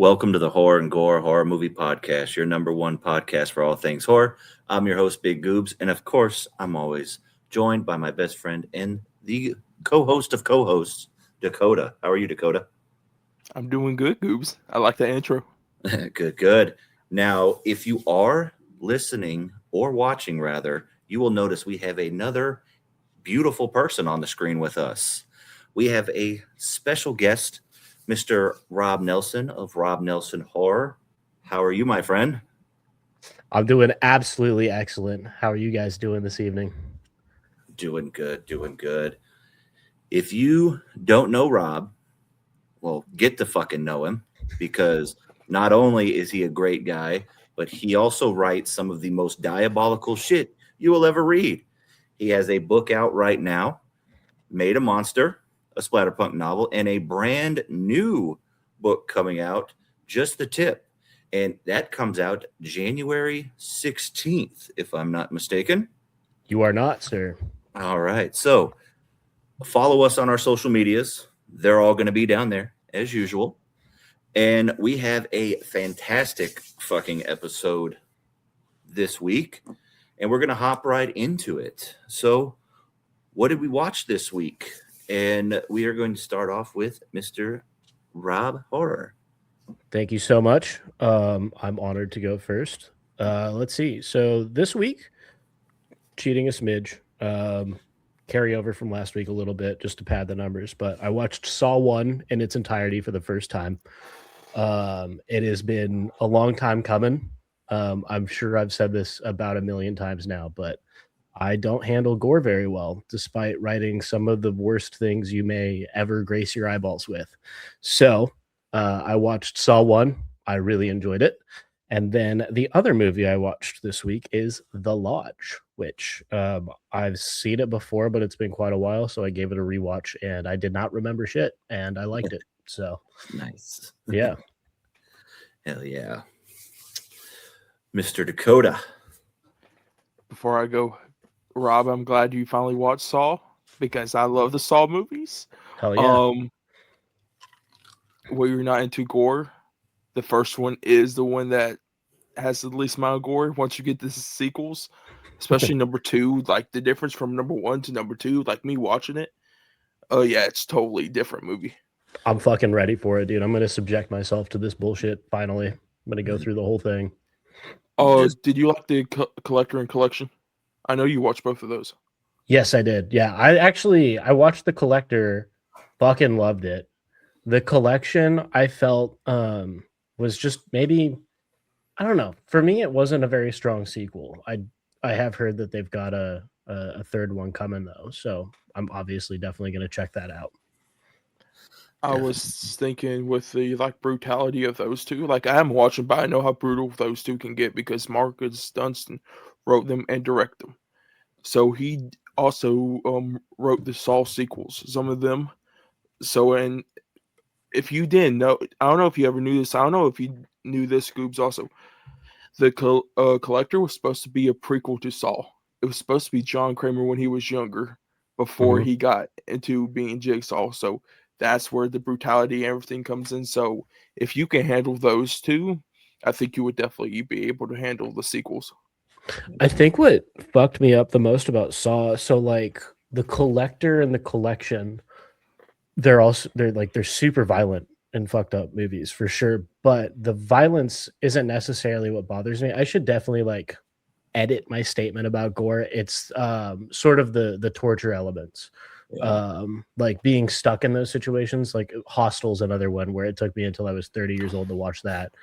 Welcome to the Horror and Gore Horror Movie Podcast, your number one podcast for all things horror. I'm your host, Big Goobs, and of course, I'm always joined by my best friend and the co-host of co-hosts, Dakota. How are you, Dakota? I'm doing good, Goobs. I like that intro. Good, good. Now, if you are listening or watching, rather, you will notice we have another beautiful person on the screen with us. We have a special guest, Mr. Rob Nelson of Rob Nelson Horror. How are you, my friend? I'm doing absolutely excellent. How are you guys doing this evening? Doing good, doing good. If you don't know Rob, well, get to fucking know him because not only is he a great guy, but he also writes some of the most diabolical shit you will ever read. He has a book out right now, Made a Monster, a splatterpunk novel, and a brand new book coming out, Just the Tip. And that comes out January 16th, if I'm not mistaken. You are not, sir. All right. So follow us on our social medias. They're all going to be down there as usual. And we have a fantastic fucking episode this week. And we're going to hop right into it. So what did we watch this week? And we are going to start off with Mr. Rob Horror. Thank you so much. I'm honored to go first. Let's see. So this week, cheating a smidge, carry over from last week a little bit just to pad the numbers. But I watched Saw 1 in its entirety for the first time. It has been a long time coming. I'm sure I've said this about a million times now, but I don't handle gore very well, despite writing some of the worst things you may ever grace your eyeballs with. So I watched Saw 1. I really enjoyed it. And then the other movie I watched this week is The Lodge, which I've seen it before, but it's been quite a while. So I gave it a rewatch and I did not remember shit and I liked it. So Nice. yeah. Hell yeah. Mr. Dakota. Before I go, Rob, I'm glad you finally watched Saw because I love the Saw movies. Hell yeah. Where you're not into gore, the first one is the one that has the least amount of gore. Once you get the sequels, especially number 2, like the difference from number 1 to number 2, like me watching it, oh yeah, it's totally different movie. I'm fucking ready for it, dude. I'm going to subject myself to this bullshit finally. I'm going to go through the whole thing. Oh, did you like the Collector and Collection? I know you watched both of those. Yes, I did. Yeah, I watched The Collector, fucking loved it. The Collection, I felt was just maybe, I don't know. For me, it wasn't a very strong sequel. I have heard that they've got a third one coming though, so I'm obviously definitely going to check that out. I was thinking with the brutality of those two. Like I haven't watched them, but I know how brutal those two can get because Marcus Dunstan wrote them and directed them. So he also wrote the Saw sequels, some of them. So and if you didn't know, I don't know if you ever knew this. I don't know if you knew this, Scoobs. Also, the Collector was supposed to be a prequel to Saw. It was supposed to be John Kramer when he was younger, before he got into being Jigsaw. So that's where the brutality and everything comes in. So if you can handle those two, I think you would definitely be able to handle the sequels. I think what fucked me up the most about Saw, so like the Collector and the Collection, they're super violent and fucked up movies for sure, but the violence isn't necessarily what bothers me. I should definitely edit my statement about gore. It's sort of the torture elements. Like being stuck in those situations, like Hostel's another one where it took me until I was 30 years old to watch that.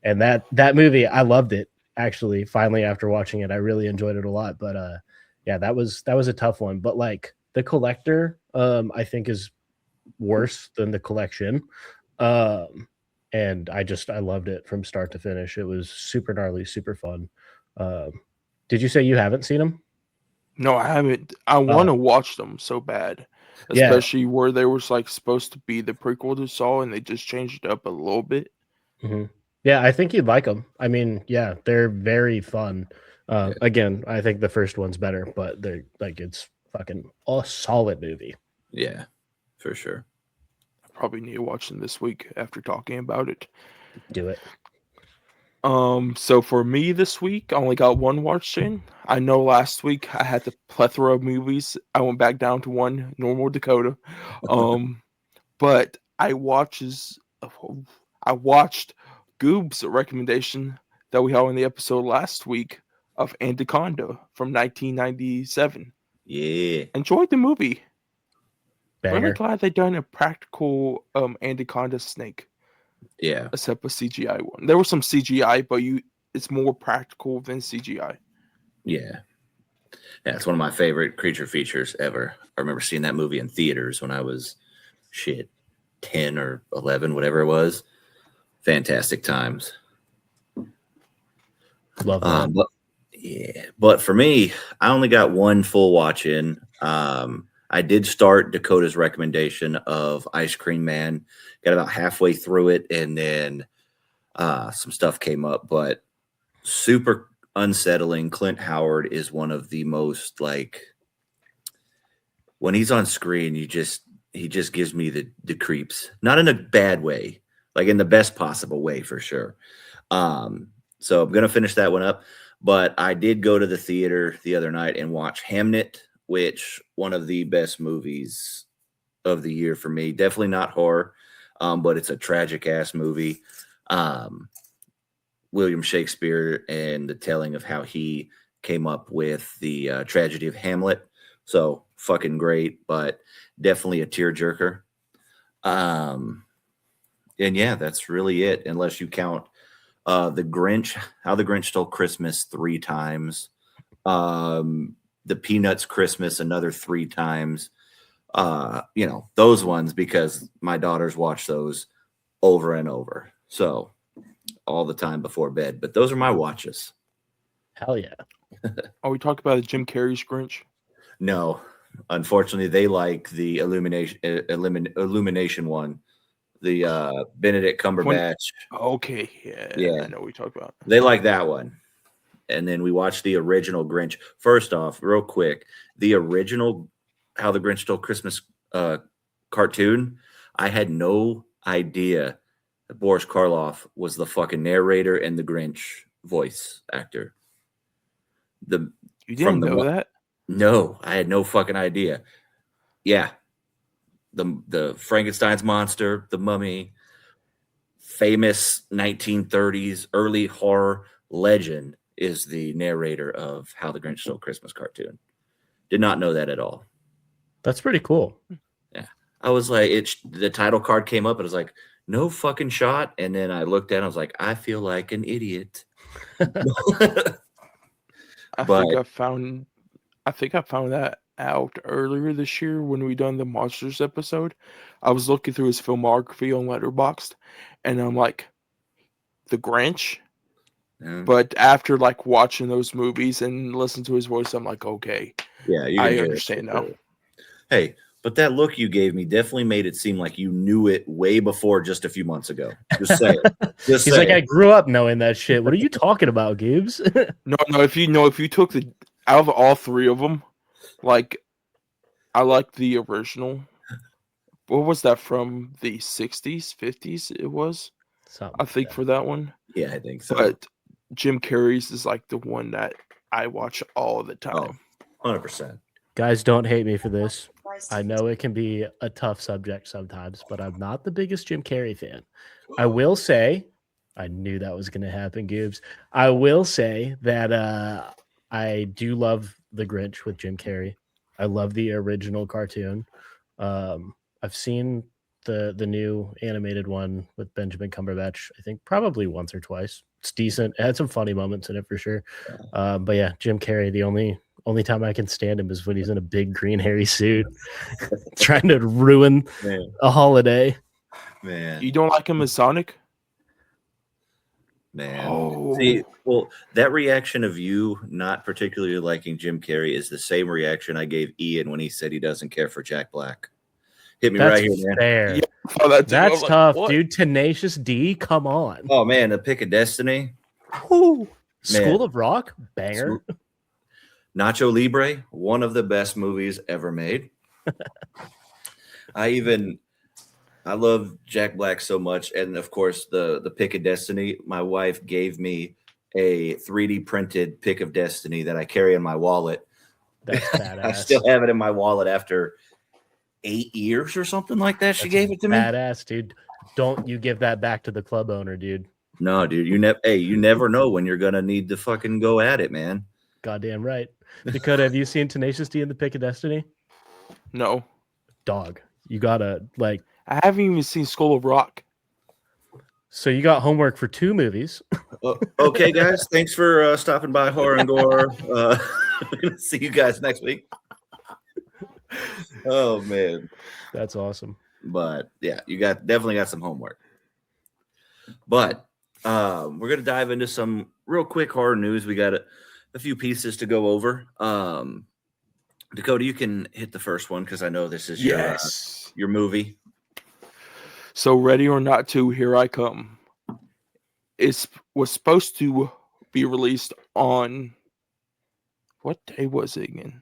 And that movie, I loved it actually. Finally, after watching it, I really enjoyed it a lot. But yeah, that was a tough one. But like the Collector, I think is worse than the Collection. And I loved it from start to finish. It was super gnarly, super fun. Did you say you haven't seen them? No, I haven't. I want to watch them so bad, especially where they were supposed to be the prequel to Saw, and they just changed it up a little bit. Mm-hmm. Yeah, I think you'd like them. I mean, yeah, they're very fun. Again, I think the first one's better, but they're it's fucking a solid movie. Yeah, for sure. I probably need to watch them this week after talking about it. Do it. So for me this week, I only got one watch in. I know last week I had the plethora of movies. I went back down to one, normal Dakota. But I watched Goob's recommendation that we had in the episode last week of Anaconda from 1997. Yeah. Enjoyed the movie. Banger. Really glad they done a practical Anaconda snake. Yeah. Except a CGI one. There was some CGI, but it's more practical than CGI. Yeah. Yeah, it's one of my favorite creature features ever. I remember seeing that movie in theaters when I was 10 or 11, whatever it was. Fantastic times. Love that. But for me, I only got one full watch in. I did start Dakota's recommendation of Ice Cream Man. Got about halfway through it, and then some stuff came up. But super unsettling. Clint Howard is one of the most, like, when he's on screen, he just gives me the creeps. Not in a bad way, like in the best possible way for sure. So I'm gonna finish that one up. But I did go to the theater the other night and watch Hamnet, which one of the best movies of the year for me. Definitely not horror, but it's a tragic ass movie. William Shakespeare and the telling of how he came up with the tragedy of Hamlet. So fucking great, but definitely a tearjerker. And yeah, that's really it, unless you count the Grinch, How the Grinch Stole Christmas 3 times. The Peanuts Christmas another 3 times. Those ones, because my daughters watch those over and over. So all the time before bed. But those are my watches. Hell yeah. Are we talking about Jim Carrey's Grinch? No, unfortunately, they like the Illumination one. The Benedict Cumberbatch. Okay, yeah, I know what we talk about. They like that one. And then we watched the original Grinch. First off, real quick, the original How the Grinch Stole Christmas cartoon, I had no idea that Boris Karloff was the fucking narrator and the Grinch voice actor. You didn't know that? No, I had no fucking idea. Yeah. The Frankenstein's monster, the Mummy, famous 1930s early horror legend is the narrator of How the Grinch Stole Christmas cartoon. Did not know that at all. That's pretty cool. Yeah. I was like, the title card came up and I was like, no fucking shot. And then I looked at it and I was like, I feel like an idiot. I think I found that out earlier this year when we done the Monsters episode. I was looking through his filmography on Letterboxd, and I'm like, the Grinch. Yeah. But after like watching those movies and listening to his voice, I'm like, okay, yeah, I understand now. Hey, but that look you gave me definitely made it seem like you knew it way before just a few months ago. Just say it. He's like, I grew up knowing that shit. What are you talking about, Gibbs? No. If you took out of all 3 of them, like, I like the original. What was that, from the 60s, 50s? It was, I think, for that one. Yeah, I think so. But Jim Carrey's is like the one that I watch all the time. 100%. Guys, don't hate me for this. I know it can be a tough subject sometimes, but I'm not the biggest Jim Carrey fan. I will say, I knew that was going to happen, Gibbs. I will say that I do love The Grinch with Jim Carrey. I love the original cartoon. I've seen the new animated one with Benjamin Cumberbatch, I think probably once or twice. It's decent. It had some funny moments in it for sure. But yeah, Jim Carrey, the only time I can stand him is when he's in a big green hairy suit trying to ruin a holiday. Man. You don't like him as Sonic? Man. Oh. See, well, that reaction of you not particularly liking Jim Carrey is the same reaction I gave Ian when he said he doesn't care for Jack Black. Hit me right here, man. Fair. Yeah, that's tough, dude. Tenacious D, come on. Oh man, The Pick of Destiny. Ooh. School of Rock, banger. Nacho Libre, one of the best movies ever made. I even I love Jack Black so much, and of course the Pick of Destiny. My wife gave me a 3D printed Pick of Destiny that I carry in my wallet. That's badass. I still have it in my wallet after 8 years or something like that. She gave it to me. Badass, dude. Don't you give that back to the club owner, dude. No, dude. You never know when you're gonna need to fucking go at it, man. Goddamn right. Dakota, have you seen Tenacious D and the Pick of Destiny? No. Dog. You gotta like. I haven't even seen Skull of Rock. So you got homework for 2 movies. Okay, guys. Thanks for stopping by Horror and Gore. We're gonna see you guys next week. Oh man, that's awesome. But yeah, you definitely got some homework. But we're gonna dive into some real quick horror news. We got a few pieces to go over. Dakota, you can hit the first one because I know this is your movie. So, Ready or Not 2, Here I Come. It was supposed to be released on, what day was it again?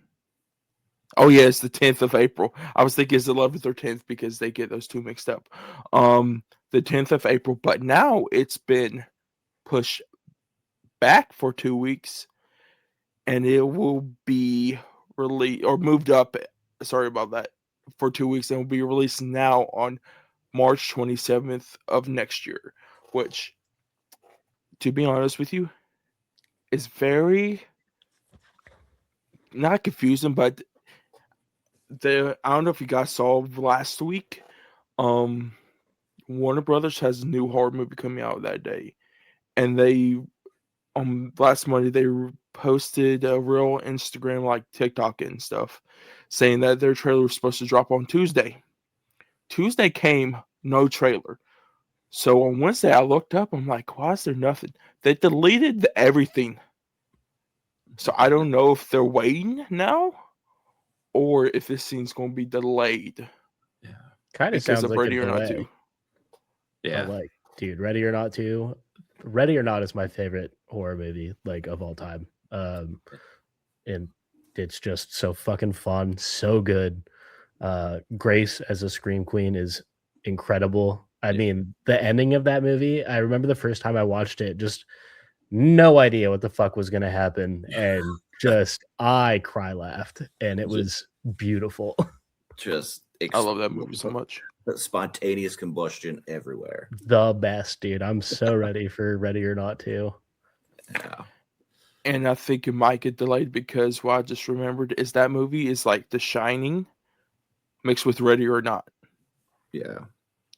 Oh, yeah, it's the 10th of April. I was thinking it's 11th or 10th because they get those two mixed up. The 10th of April, but now it's been pushed back for 2 weeks, and it will be released, or moved up, sorry about that, for 2 weeks, and will be released now on March 27th of next year, which, to be honest with you, is very not confusing, but I don't know if you guys saw last week, Warner Brothers has a new horror movie coming out that day, and they last Monday they posted a real Instagram, like TikTok and stuff, saying that their trailer was supposed to drop on Tuesday. Tuesday came, no trailer. So on Wednesday, I looked up. I'm like, why is there nothing? They deleted everything. So I don't know if they're waiting now or if this scene's going to be delayed. Yeah. Kind of sounds like Ready a or delay. Not 2. Yeah. But like, dude, Ready or Not 2. Ready or Not is my favorite horror movie, like, of all time. And it's just so fucking fun, so good. Grace as a scream queen is incredible. I mean, the ending of that movie, I remember the first time I watched it, just no idea what the fuck was going to happen. And just, I cry laughed, and it was beautiful. I love that movie so much. Spontaneous combustion everywhere. The best, dude. I'm so ready for Ready or Not 2. Yeah. And I think it might get delayed because what I just remembered is that movie is like The Shining mixed with Ready or Not. Yeah.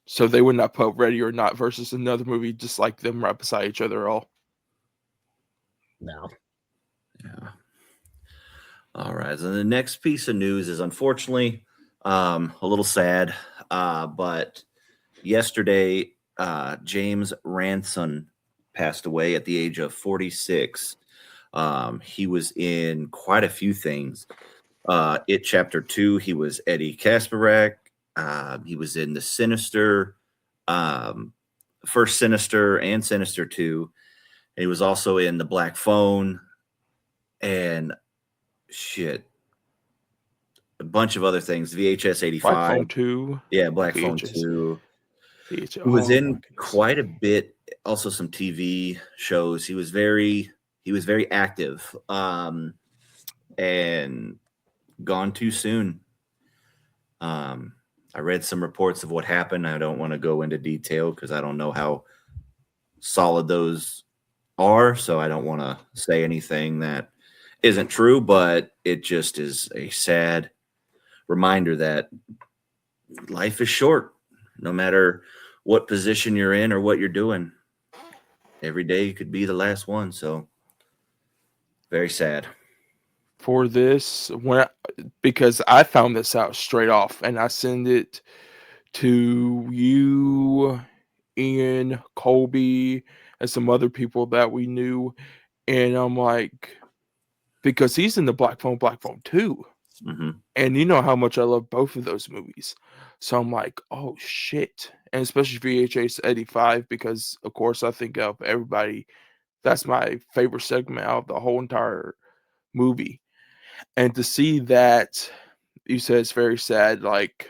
So they would not put Ready or Not versus another movie just like them right beside each other at all. No. Yeah. All right. So the next piece of news is unfortunately a little sad. But yesterday, James Ranson passed away at the age of 46. He was in quite a few things. It Chapter 2, he was Eddie Kasparak. He was in the Sinister, first Sinister and Sinister 2. And he was also in the Black Phone and a bunch of other things. VHS 85. Black Phone 2. Yeah, Black Phone 2. VHS. He was in quite a bit, also some TV shows. He was very active. And gone too soon. I read some reports of what happened. I don't want to go into detail because I don't know how solid those are. So I don't want to say anything that isn't true, but it just is a sad reminder that life is short, no matter what position you're in or what you're doing. Every day could be the last one. So very sad. For this, because I found this out straight off, and I send it to you, Ian, Colby, and some other people that we knew, and I'm like, because he's in the Black Phone 2, and you know how much I love both of those movies, so I'm like, oh shit, and especially VHS 85, because of course I think of everybody, that's my favorite segment out of the whole entire movie. And to see that, you said it's very sad, like,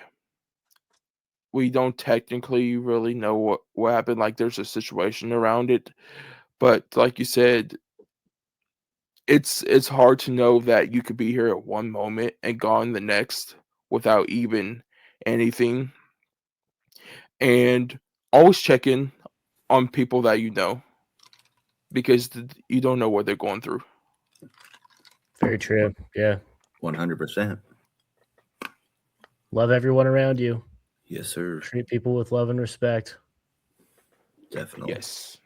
we don't technically really know what happened. Like, there's a situation around it, but like you said, it's hard to know that you could be here at one moment and gone the next without even anything. And always check in on people that you know, because you don't know what they're going through. Very true. Yeah. 100%. Love everyone around you. Yes, sir. Treat people with love and respect. Definitely. Yes.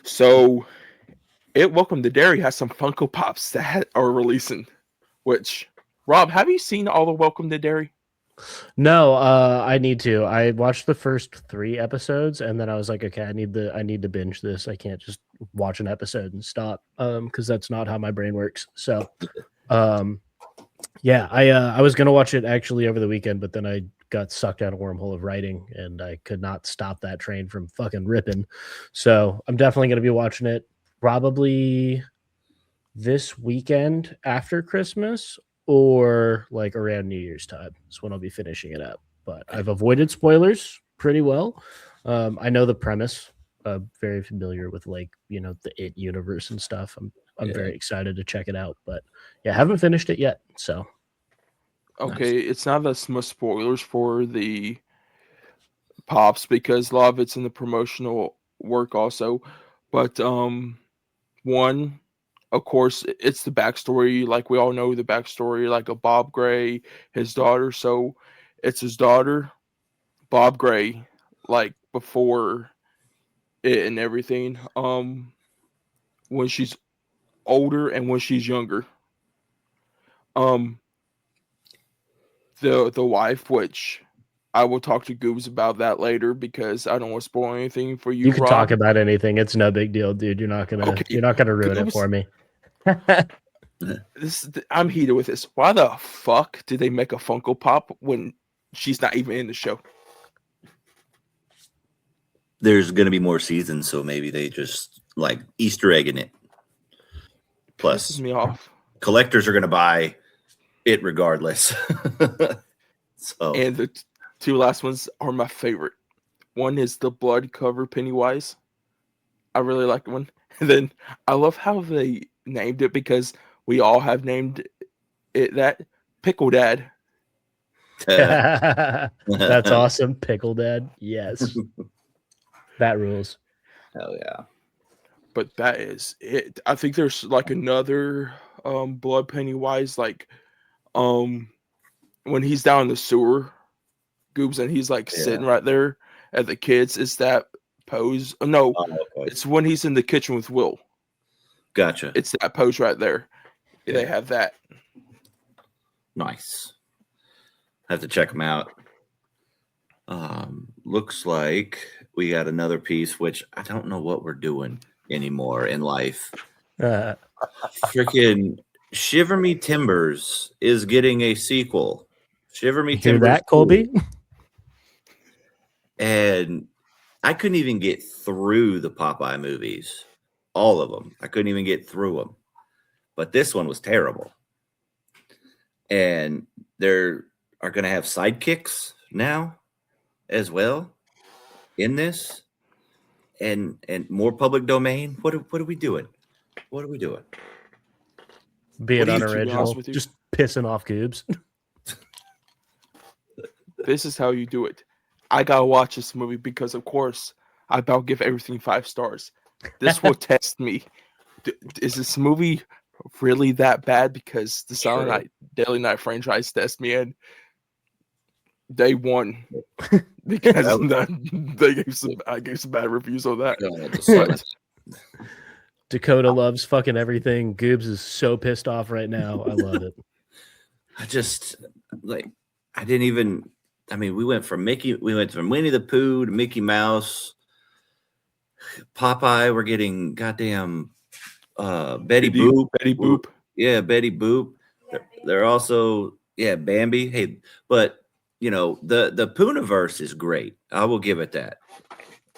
So, Welcome to Dairy has some Funko Pops that are releasing. Which, Rob, have you seen all the Welcome to Dairy? No, I need to. I watched the first 3 episodes, and then I was like, okay, I need to binge this. I can't just watch an episode and stop, because that's not how my brain works. So, yeah, I was gonna watch it actually over the weekend, but then I got sucked down a wormhole of writing, and I could not stop that train from fucking ripping. So I'm definitely gonna be watching it probably this weekend after Christmas, or like around New Year's time is when I'll be finishing it up. But I've avoided spoilers pretty well. I know the premise. Very familiar with, like, the It universe and stuff. I'm very excited to check it out. But yeah, I haven't finished it yet. So okay, it's not as much spoilers for the Pops because a lot of it's in the promotional work also. But one, of course, it's the backstory. Like, we all know the backstory, like, of Bob Gray, his daughter. So it's his daughter, Bob Gray, like, before it and everything. When she's older and when she's younger. The wife, which I will talk to Goobs about that later because I don't want to spoil anything for you. you can Rob. talk about anything. It's no big deal, dude. You're not gonna ruin it for me. I'm heated with this. Why the fuck did they make a Funko Pop when she's not even in the show? There's going to be more seasons, so maybe they just like Easter egg in it. Plus, Pisses me off. Collectors are going to buy it regardless. So, and the 2 last ones are my favorite. One is the blood cover Pennywise. I really like one. And then I love how they named it because we all have named it that. Pickle Dad. That's awesome. Pickle Dad. Yes. That rules. Hell yeah. But that is it. I think there's like another blood Pennywise, like when he's down in the sewer, Goobs, and he's like sitting right there at the kids. Is that pose? No, it's when he's in the kitchen with Will. Gotcha. It's that pose right there. Yeah. They have that. Nice. Have to check them out. Looks like we got another piece, which I don't know what we're doing anymore in life. Freaking Shiver Me Timbers is getting a sequel. Shiver Me Timbers. Hear that, Colby? And I couldn't even get through the Popeye movies. All of them. I couldn't even get through them. But this one was terrible. And there are going to have sidekicks now as well in this. And more public domain. What are we doing? What are we doing? Being unoriginal. Just pissing off Goobs. This is how you do it. I gotta watch this movie because, of course, I'll give everything 5 stars. This will test me. Is this movie really that bad? Because the Silent Night Daily Night franchise tested me, and they won because I gave some bad reviews on that. Dakota loves fucking everything. Goobs is so pissed off right now. I love it. We went from Winnie the Pooh to Mickey Mouse, Popeye. We're getting goddamn Betty Boop. Betty Boop. Yeah, Betty Boop. They're also Bambi. Hey, but the Poohniverse is great. I will give it that.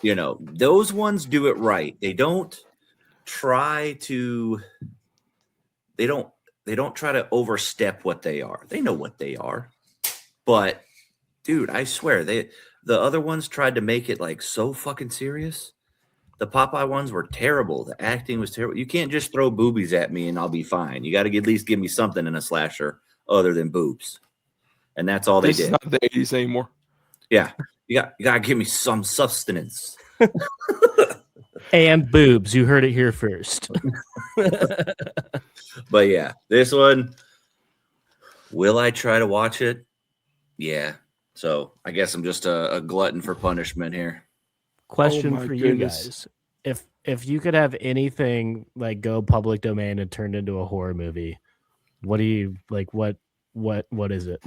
Those ones do it right. They don't try to overstep what they are. They know what they are, but Dude, I swear the other ones tried to make it like so fucking serious. The Popeye ones were terrible. The acting was terrible. You can't just throw boobies at me and I'll be fine. You got to at least give me something in a slasher other than boobs. And that's all they This did. is not the 80s anymore. Yeah. You got to give me some sustenance. And boobs. You heard it here first. But yeah, this one, will I try to watch it? Yeah. So I guess I'm just a glutton for punishment here. Question my for you goodness. guys. If you could have anything like go public domain and turned into a horror movie, what do you like? What is it?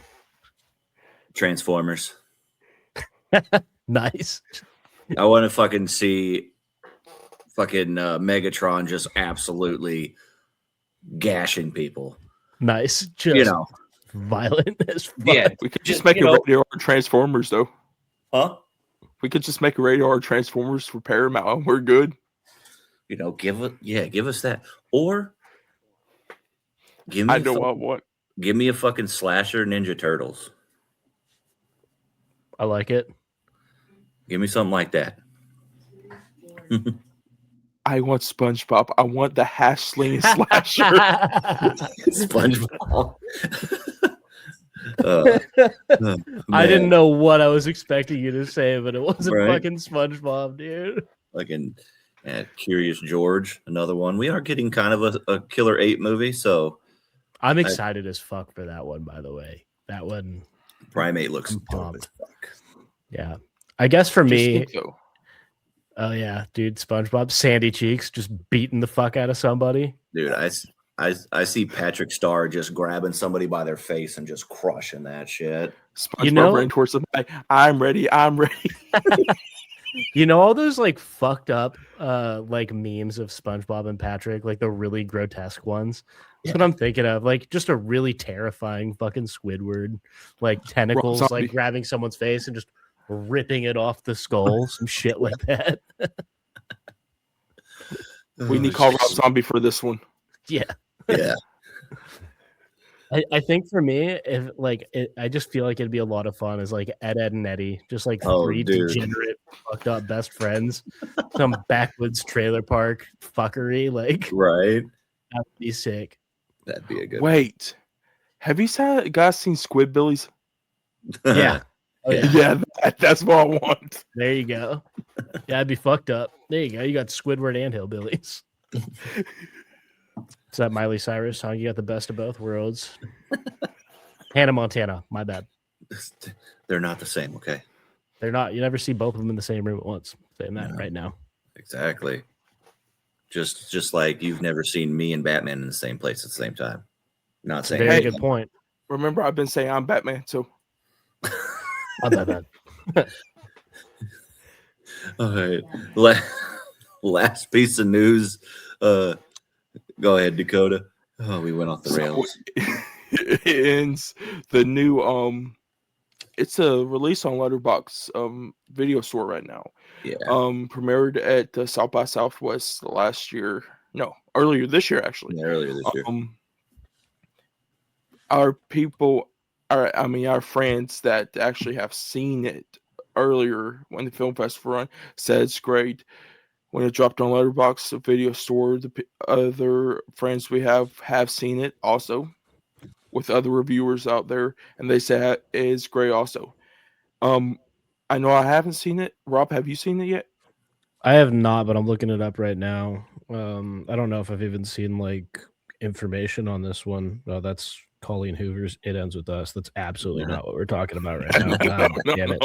Transformers. Nice. I want to fucking see fucking Megatron just absolutely gashing people. Nice. Just You know. violent as fuck. Yeah. We could just make a rated R Transformers, though. Huh? We could just make a rated R Transformers for Paramount, and we're good. You know, give us that. Or give me I know what. Give me a fucking slasher Ninja Turtles. I like it. Give me something like that. I want SpongeBob. I want the hash slinging slasher. SpongeBob. I didn't know what I was expecting you to say, but it wasn't Right? fucking SpongeBob, dude. Fucking Curious George, another one. We are getting kind of a Killer 8 movie, so I'm excited as fuck for that one, by the way. That one, Primate looks I'm dope pumped. as fuck. yeah. I guess for Just me, think so. oh yeah, dude, SpongeBob, Sandy Cheeks, just beating the fuck out of somebody. Dude, I see Patrick Starr just grabbing somebody by their face and just crushing that shit. SpongeBob You know- ran towards the night. I'm ready. I'm ready. You know all those like fucked up like memes of SpongeBob and Patrick, like the really grotesque ones. That's what I'm thinking of. Like just a really terrifying fucking Squidward, like tentacles, Zombie. like grabbing someone's face and just ripping it off the skull, some shit like that. We need to call Rob Zombie for this one. Yeah. Yeah. I think for me, if like I just feel like it'd be a lot of fun as like Ed and Eddie, just like Oh, three dude. degenerate, fucked up best friends, some backwoods trailer park fuckery. Like Right. that'd be sick. That'd be a good Wait, have you guys seen Squidbillies? Yeah. Oh, yeah. Yeah, that's what I want. There you go. Yeah, I'd be fucked up. There you go. You got Squidward and Hillbillies. Is that Miley Cyrus song? You got the best of both worlds. Hannah Montana. My bad. They're not the same, okay? They're not. You never see both of them in the same room at once. Saying that No. right now. Exactly. Just like you've never seen me and Batman in the same place at the same time. Not saying Very Hey. good point. Remember, I've been saying I'm Batman, so My bad. All right. Last piece of news. Go ahead, Dakota. Oh, we went off the rails. it ends the new it's a release on Letterboxd video store right now. Yeah. Premiered at South by Southwest earlier this year actually. Yeah, earlier this year. Our friends that actually have seen it earlier when the film festival run said it's great. When it dropped on Letterboxd, the video store, the other friends we have seen it also with other reviewers out there, and they say it is great also. I know I haven't seen it. Rob, have you seen it yet? I have not, but I'm looking it up right now. I don't know if I've even seen like information on this one. No, that's Colleen Hoover's It Ends With Us. That's absolutely Yeah. not what we're talking about right now. God damn it.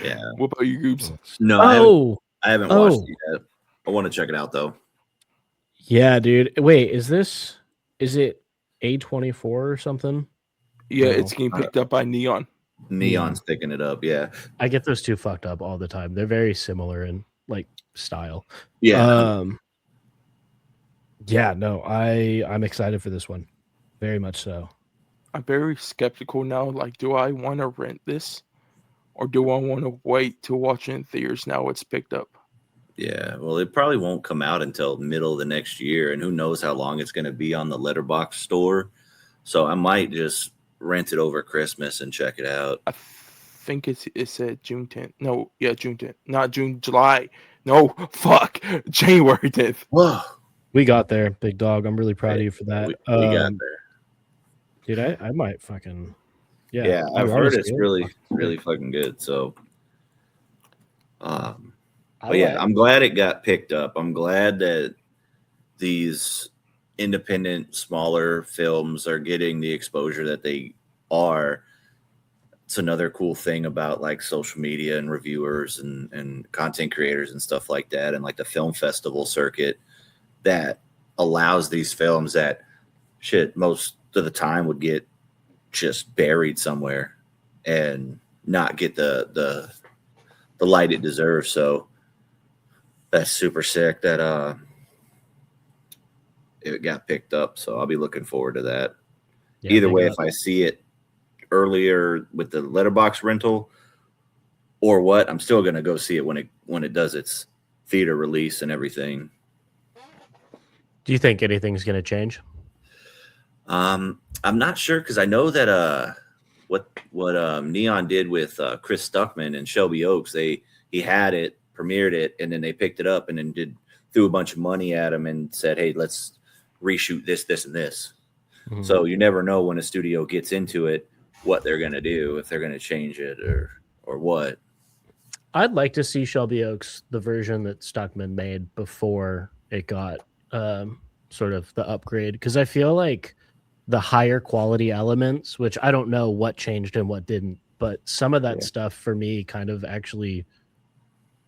Yeah. What about you, Goobs? No, Oh, I haven't watched it yet. I want to check it out though. yeah, dude. Wait, is it A24 or something? Yeah, No. it's getting picked up by Neon. Neon's picking it up. Yeah. I get those two fucked up all the time. They're very similar in like style. Yeah. Yeah, no, I'm excited for this one. Very much so. I'm very skeptical now. Like, do I want to rent this, or do I want to wait to watch it in theaters now it's picked up? Yeah. Well, it probably won't come out until middle of the next year, and who knows how long it's going to be on the Letterboxd store. So I might just rent it over Christmas and check it out. I think it said June 10th. No, yeah, June 10th. Not June, July. No, fuck. January 10th. Whoa. We got there, big dog. I'm really proud of you for that. We got there. Dude, I might fucking... Yeah, I've heard it's really, really fucking good. So, but yeah, I'm glad it got picked up. I'm glad that these independent, smaller films are getting the exposure that they are. It's another cool thing about like social media and reviewers and content creators and stuff like that, and like the film festival circuit that allows these films that shit most of the time would get just buried somewhere and not get the light it deserves. So that's super sick that it got picked up. So I'll be looking forward to that. Yeah, either way, if I see it earlier with the letterbox rental or what, I'm still gonna go see it when it does its theater release and everything. Do you think anything's gonna change? I'm not sure, because I know that what Neon did with Chris Stuckman and Shelby Oaks, he had it, premiered it, and then they picked it up and then threw a bunch of money at him and said, hey, let's reshoot this, and this. Mm-hmm. So you never know when a studio gets into it what they're gonna do, if they're gonna change it or what. I'd like to see Shelby Oaks, the version that Stuckman made before it got sort of the upgrade, because I feel like the higher quality elements, which I don't know what changed and what didn't, but some of that stuff for me kind of actually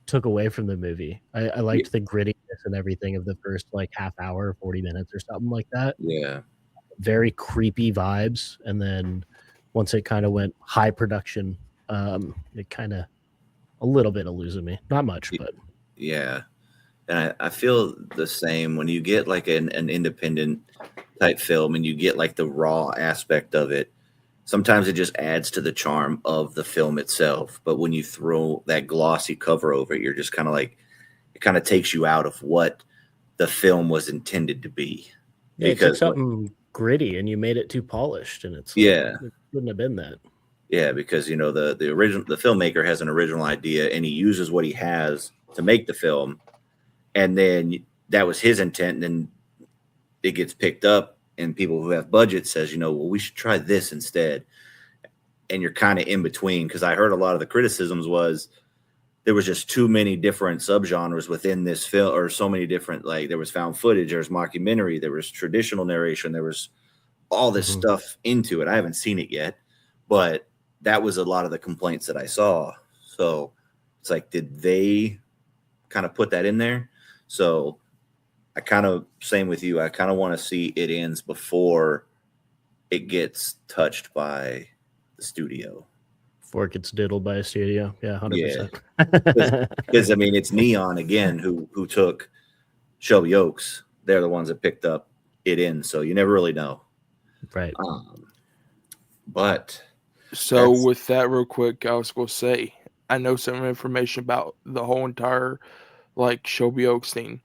took away from the movie. I liked the grittiness and everything of the first like half hour, 40 minutes or something like that. Yeah. Very creepy vibes. And then once it kind of went high production, it kind of a little bit of losing me. Not much, but. Yeah. And I feel the same when you get like an independent type film and you get like the raw aspect of it. Sometimes it just adds to the charm of the film itself. But when you throw that glossy cover over it, you're just kind of like, it kind of takes you out of what the film was intended to be. Yeah, because it's something gritty and you made it too polished, and it's like, it wouldn't have been that. Yeah, because the filmmaker has an original idea and he uses what he has to make the film. And then that was his intent. And then it gets picked up and people who have budgets says, well, we should try this instead. And you're kind of in between, because I heard a lot of the criticisms was there was just too many different subgenres within this film, or so many different, like there was found footage, there was mockumentary, there was traditional narration, there was all this stuff into it. I haven't seen it yet, but that was a lot of the complaints that I saw. So it's like, did they kind of put that in there? So I kind of, same with you, I kind of want to see it ends before it gets touched by the studio. Before it gets diddled by a studio. Yeah, 100%. Because, I mean, it's Neon, again, who took Shelby Oaks. They're the ones that picked up it in, so you never really know. Right. But... So with that real quick, I was going to say, I know some information about the whole entire like Shelby Oaks thing.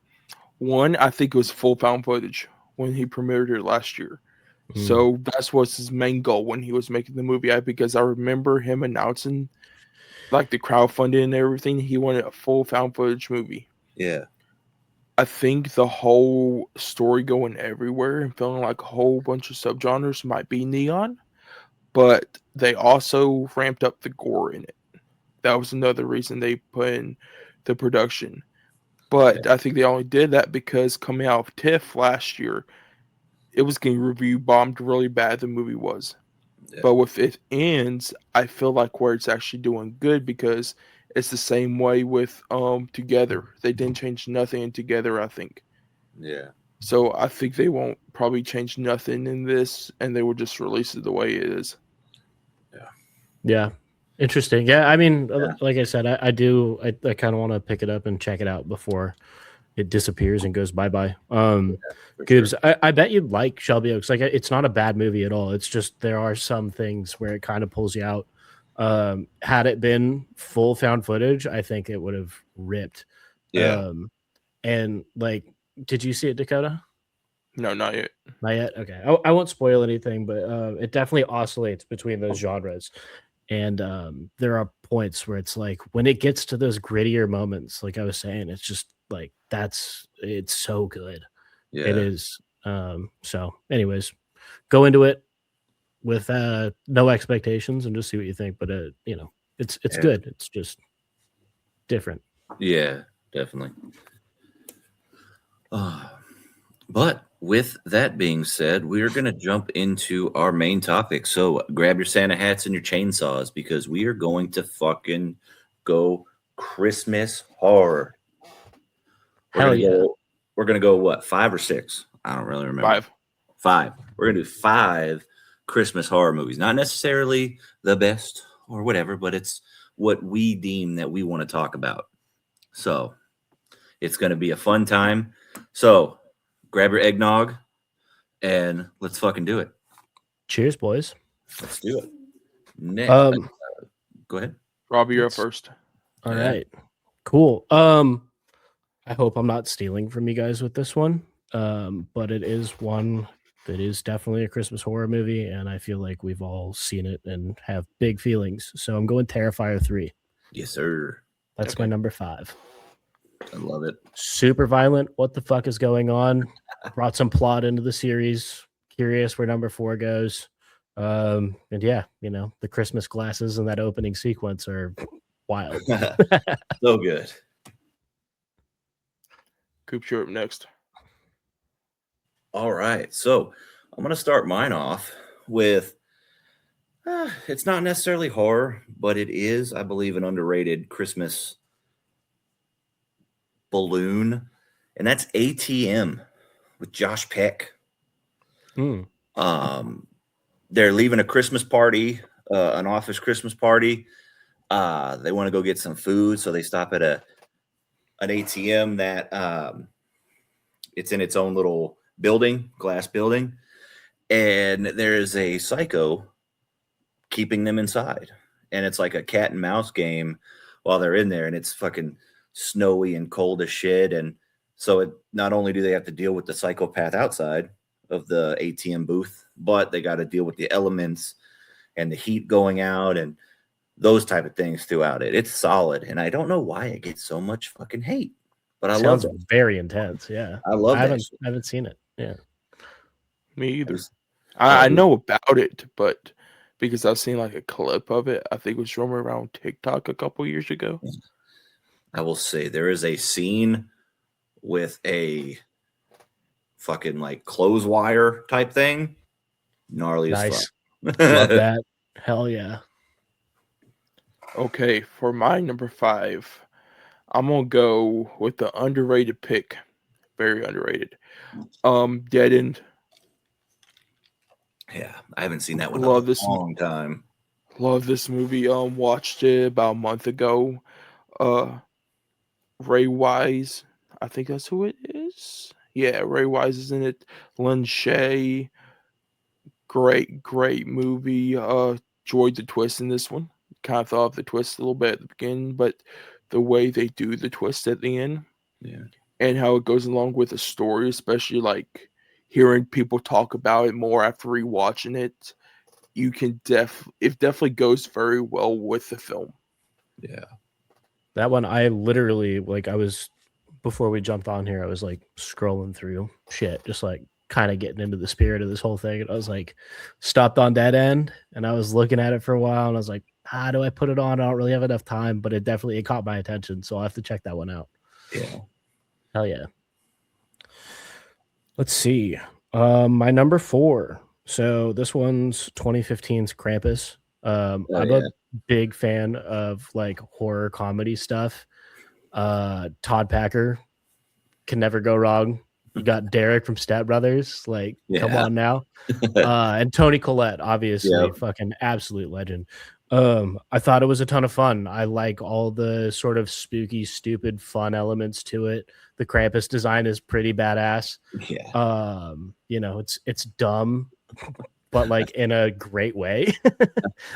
One, I think it was full found footage when he premiered it last year. So that's what's his main goal when he was making the movie. Because I remember him announcing like the crowdfunding and everything. He wanted a full found footage movie. Yeah. I think the whole story going everywhere and feeling like a whole bunch of subgenres might be Neon, but they also ramped up the gore in it. That was another reason they put in the production. But I think they only did that because coming out of TIFF last year, it was getting review bombed really bad, the movie was. Yeah. But with It Ends, I feel like where it's actually doing good, because it's the same way with Together. They didn't change nothing in Together, I think. Yeah. So I think they won't probably change nothing in this, and they will just release it the way it is. Yeah. Yeah. Interesting. Yeah, I mean, like I said, I kind of want to pick it up and check it out before it disappears and goes bye-bye. Goobs, sure. I bet you'd like Shelby Oaks. Like, it's not a bad movie at all. It's just there are some things where it kind of pulls you out. Had it been full found footage, I think it would have ripped. Yeah. And like, did you see it, Dakota? No, not yet. Not yet. Okay, I won't spoil anything, but it definitely oscillates between those genres, and there are points where it's like when it gets to those grittier moments, like I was saying, it's just like it's so good. Yeah. It is. So, anyways, go into it with no expectations and just see what you think. But it's Yeah. good. It's just different. Yeah, definitely. But with that being said, we're going to jump into our main topic. So grab your Santa hats and your chainsaws because we are going to fucking go Christmas horror. Hell yeah. We're going to go what, 5 or 6? I don't really remember. 5. We're going to do 5 Christmas horror movies. Not necessarily the best or whatever, but it's what we deem that we want to talk about. So it's going to be a fun time. So grab your eggnog and let's fucking do it. Cheers, boys. Let's do it. Next, go ahead. Robbie, you're up first. All right. Cool. I hope I'm not stealing from you guys with this one. But it is one that is definitely a Christmas horror movie, and I feel like we've all seen it and have big feelings. So I'm going Terrifier 3. Yes, sir. That's my number 5. I love it. Super violent. What the fuck is going on? Brought some plot into the series. Curious where number 4 goes. And yeah, the Christmas glasses and that opening sequence are wild. So good. Coop, you're up next. All right. So I'm going to start mine off with it's not necessarily horror, but it is, I believe, an underrated Christmas balloon, and that's ATM with Josh Peck. They're leaving a Christmas party, an office Christmas party. They want to go get some food, so they stop at an ATM that it's in its own little building, glass building, and there is a psycho keeping them inside, and it's like a cat and mouse game while they're in there, and it's fucking snowy and cold as shit. And so not only do they have to deal with the psychopath outside of the ATM booth, but they got to deal with the elements and the heat going out and those type of things throughout it. It's solid, and I don't know why it gets so much fucking hate, but I love it. Very intense. Yeah, I love it. I haven't seen it. Yeah, me either. I know about it, but because I've seen like a clip of it, I think it was roaming around TikTok a couple years ago. I will say there is a scene with a fucking like clothes wire type thing. Gnarly as fuck. Love that. Hell yeah. Okay, for my number 5, I'm gonna go with the underrated pick. Very underrated. Dead End. Yeah, I haven't seen that one Love in this a long time. Love this movie. Watched it about a month ago. Ray Wise, I think that's who it is. Yeah, Ray Wise is in it. Lynn Shay. Great movie. Enjoyed the twist in this one. Kind of thought of the twist a little bit at the beginning, but the way they do the twist at the end, and how it goes along with the story, especially like hearing people talk about it more after rewatching it, you can it definitely goes very well with the film. Yeah, that one I literally before we jumped on here, I was like scrolling through shit, just like kind of getting into the spirit of this whole thing, and I was like stopped on Dead End, and I was looking at it for a while, and I was like, do I put it on? I don't really have enough time, but it caught my attention, so I'll have to check that one out. Yeah, hell yeah. Let's see, my number 4. So this one's 2015's Krampus. I'm a big fan of like horror comedy stuff. Todd Packer can never go wrong. You got Derek from Step Brothers, come on now. And Toni Collette, obviously, fucking absolute legend. I thought it was a ton of fun. I like all the sort of spooky, stupid, fun elements to it. The Krampus design is pretty badass. Yeah. It's dumb, but like in a great way.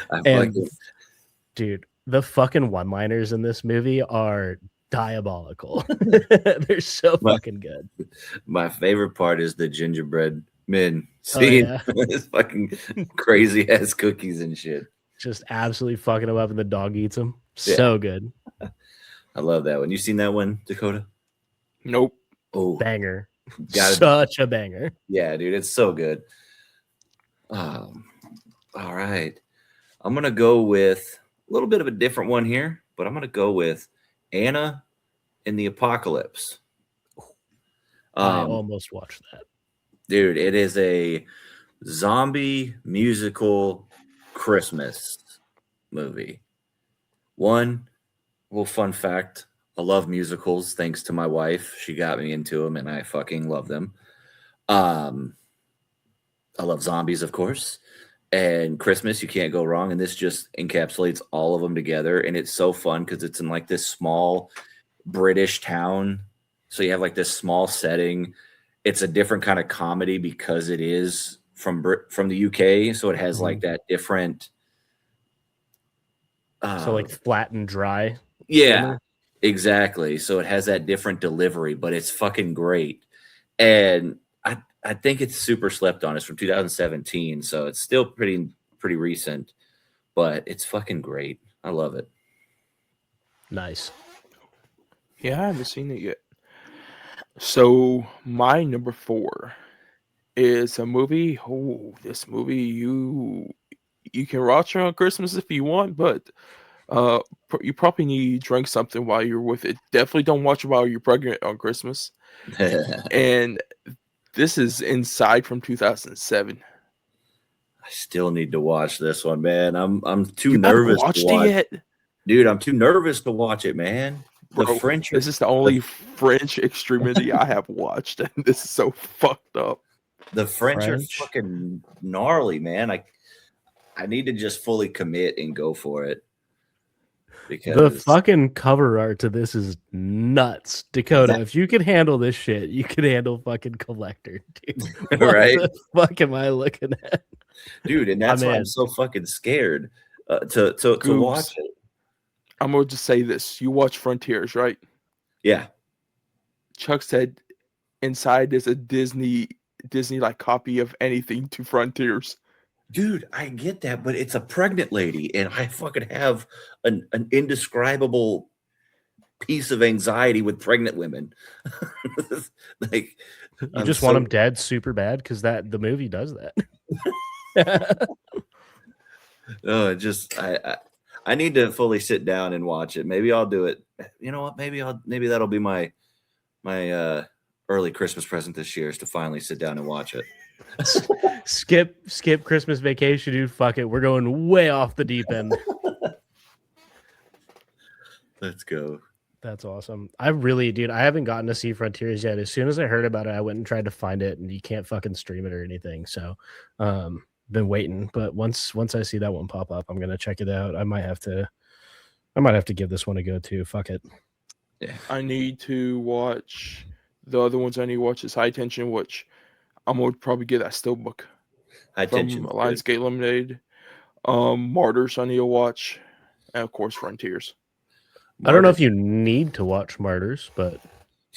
I like it. Dude, the fucking one-liners in this movie are diabolical. They're so fucking good. My favorite part is the gingerbread men Oh, seeing yeah. his fucking crazy ass cookies and shit. Just absolutely fucking them up, and the dog eats them. So good. I love that one. You seen that one, Dakota? Nope. Oh, Banger. Gotta- Such a banger. yeah, dude, it's so good. All right. I'm going to go with a little bit of a different one here, but I'm going to go with Anna in the Apocalypse. I almost watched that. Dude, it is a zombie musical Christmas movie. One, well, fun fact, I love musicals thanks to my wife. She got me into them, and I fucking love them. I love zombies, of course. And Christmas, you can't go wrong. And this just encapsulates all of them together. And it's so fun because it's in like this small British town. So you have like this small setting. It's a different kind of comedy because it is from the UK. So it has like that different. So like flat and dry. Yeah, humor. exactly. So it has that different delivery, but it's fucking great. And I think it's super slept on. It's from 2017, so it's still pretty recent, but it's fucking great. I love it. Nice. Yeah, I haven't seen it yet. So my number 4 is a movie. Oh, this movie you can watch it on Christmas if you want, but you probably need to drink something while you're with it. Definitely don't watch it while you're pregnant on Christmas. And this is Inside from 2007. I still need to watch this one, man. I'm too You haven't nervous watched to watch. it yet? Dude, I'm too nervous to watch it, man. The Bro, French. This is the only French extremity I have watched, and this is so fucked up. The French French? are fucking gnarly, man. I need to just fully commit and go for it. Because The fucking cover art to this is nuts. Dakota, That- if you can handle this shit, you can handle fucking Collector, dude. What right, the fuck am I looking at? dude, and that's why I'm in. so fucking scared to watch it. I'm gonna just say this: you watch Frontiers, right? Yeah, Chuck said Inside is a Disney like copy of anything to Frontiers. dude, I get that, but it's a pregnant lady, and I fucking have an indescribable piece of anxiety with pregnant women. Like, You just want them dead super bad because the movie does that. Oh, I need to fully sit down and watch it. Maybe I'll do it. You know what? Maybe that'll be my early Christmas present this year is to finally sit down and watch it. skip Christmas vacation, dude. Fuck it. We're going way off the deep end. Let's go. That's awesome. I haven't gotten to see Frontiers yet. As soon as I heard about it, I went and tried to find it, and you can't fucking stream it or anything. So, been waiting. But once I see that one pop up, I'm gonna check it out. I might have to give this one a go too. Fuck it. Yeah. I need to watch the other ones. I need to watch is High Tension, which I'm gonna probably get that Steelbook High from tension. Lionsgate Lemonade. Martyrs I need to watch, and of course Frontiers. I don't know if you need to watch Martyrs, but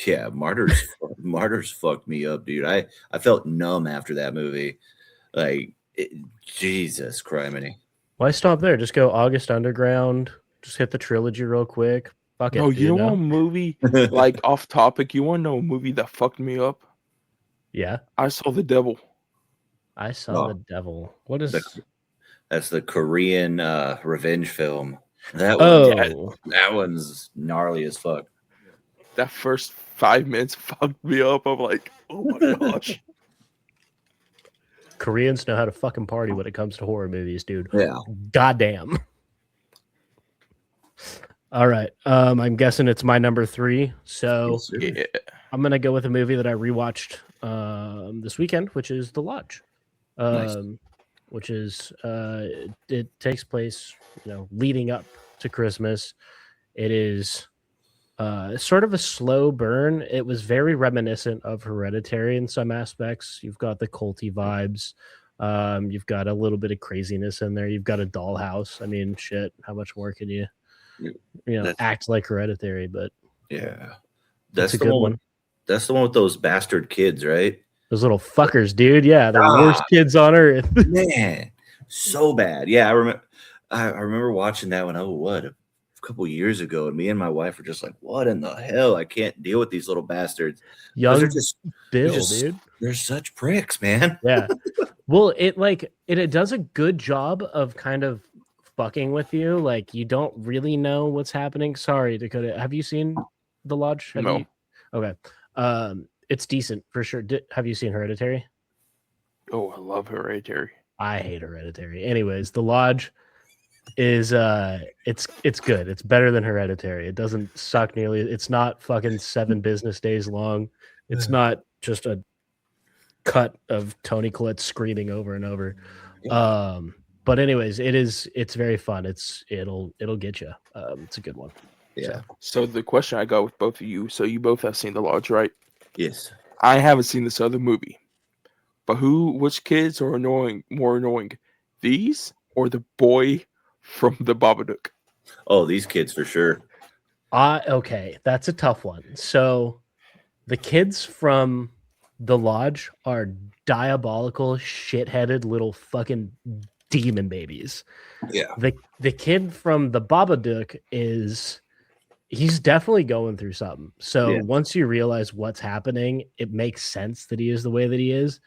Yeah, Martyrs fucked me up, dude. I felt numb after that movie. Like, Jesus criminy. why stop there? Just go August Underground. Just hit the trilogy real quick. Fuck it. No, you dude, know what movie? Like off topic, you want to know a movie that fucked me up? Yeah, I saw The Devil. I saw Oh. The Devil. What is? That's the Korean revenge film. That one's gnarly as fuck. That first 5 minutes fucked me up. I'm like, oh my gosh. Koreans know how to fucking party when it comes to horror movies, dude. Yeah. Goddamn. All right. I'm guessing it's my number 3. So Yeah. I'm gonna go with a movie that I rewatched this weekend, which is The Lodge. Nice. Which is it takes place, leading up to Christmas. It is sort of a slow burn. It was very reminiscent of Hereditary in some aspects. You've got the culty vibes. You've got a little bit of craziness in there. You've got a dollhouse. I mean, shit, how much more can you act like Hereditary? But Yeah. That's a good one. That's the one with those bastard kids, right? Those little fuckers, dude. Yeah, the worst kids on earth. Man, so bad. Yeah, I remember watching that when a couple years ago, and me and my wife were just like, "What in the hell? I can't deal with these little bastards." Young They're Bill, dude. They're such pricks, man. Yeah. Well, it does a good job of kind of fucking with you. Like you don't really know what's happening. Sorry, Dakota. Have you seen The Lodge? No. Okay. It's decent for sure. Have you seen Hereditary? Oh, I love Hereditary. I hate Hereditary. Anyways, The Lodge is it's good. It's better than Hereditary. It doesn't suck nearly. It's not fucking 7 business days long. It's not just a cut of Tony Collette screaming over and over. But anyways, it's very fun. It'll get you. It's a good one. Yeah. So the question I got with both of you, so you both have seen The Lodge, right? Yes. I haven't seen this other movie. But which kids are more annoying? These or the boy from the Babadook? Oh, these kids for sure. Okay, that's a tough one. So the kids from The Lodge are diabolical, shit-headed little fucking demon babies. Yeah. The kid from the Babadook he's definitely going through something. So once you realize what's happening, it makes sense that he is the way that he is.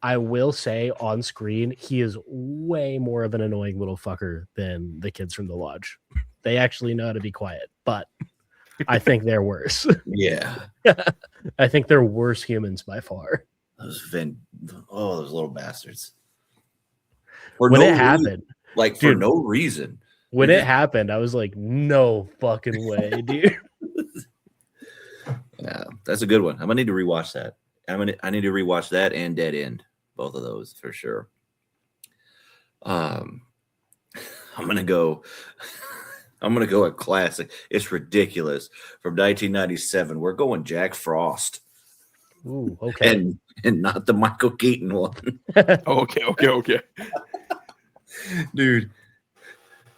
I will say on screen, he is way more of an annoying little fucker than the kids from The Lodge. They actually know how to be quiet, but I think they're worse. Yeah. I think they're worse humans by far. Those little bastards. It happened, for no reason. When it happened, I was like, no fucking way, dude. Yeah, that's a good one. I'm gonna need to rewatch that. I need to rewatch that and Dead End, both of those for sure. I'm gonna go a classic. It's ridiculous. From 1997. We're going Jack Frost. Ooh, okay. And not the Michael Keaton one. Okay. Dude.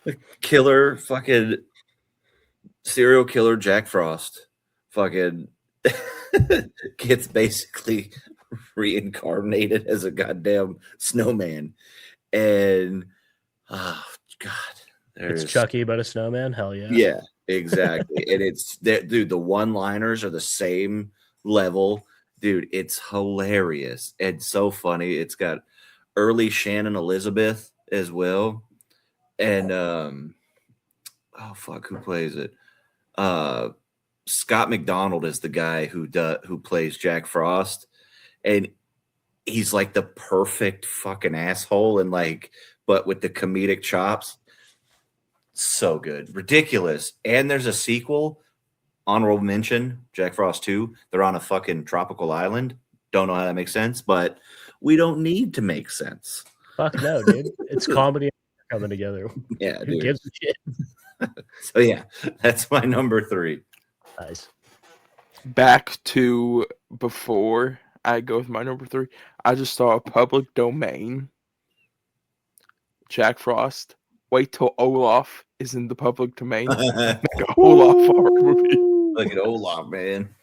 The killer, fucking serial killer Jack Frost fucking gets basically reincarnated as a goddamn snowman. And oh god, it's Chucky but a snowman. Hell yeah. Yeah, exactly. And it's dude, the one-liners are the same level. Dude, it's hilarious and so funny. It's got early Shannon Elizabeth as well. And who plays it? Scott McDonald is the guy who plays Jack Frost, and he's like the perfect fucking asshole, and but with the comedic chops. So good, ridiculous. And there's a sequel. Honorable mention: Jack Frost 2. They're on a fucking tropical island. Don't know how that makes sense, but we don't need to make sense. Fuck no, dude. It's comedy coming together. Yeah, Who dude. gives a shit? So yeah, that's my number 3. Nice. Back to before I go with my number 3, I just saw a Public Domain. Jack Frost. Wait till Olaf is in the public domain. Make a Olaf horror movie. Look at Olaf, man.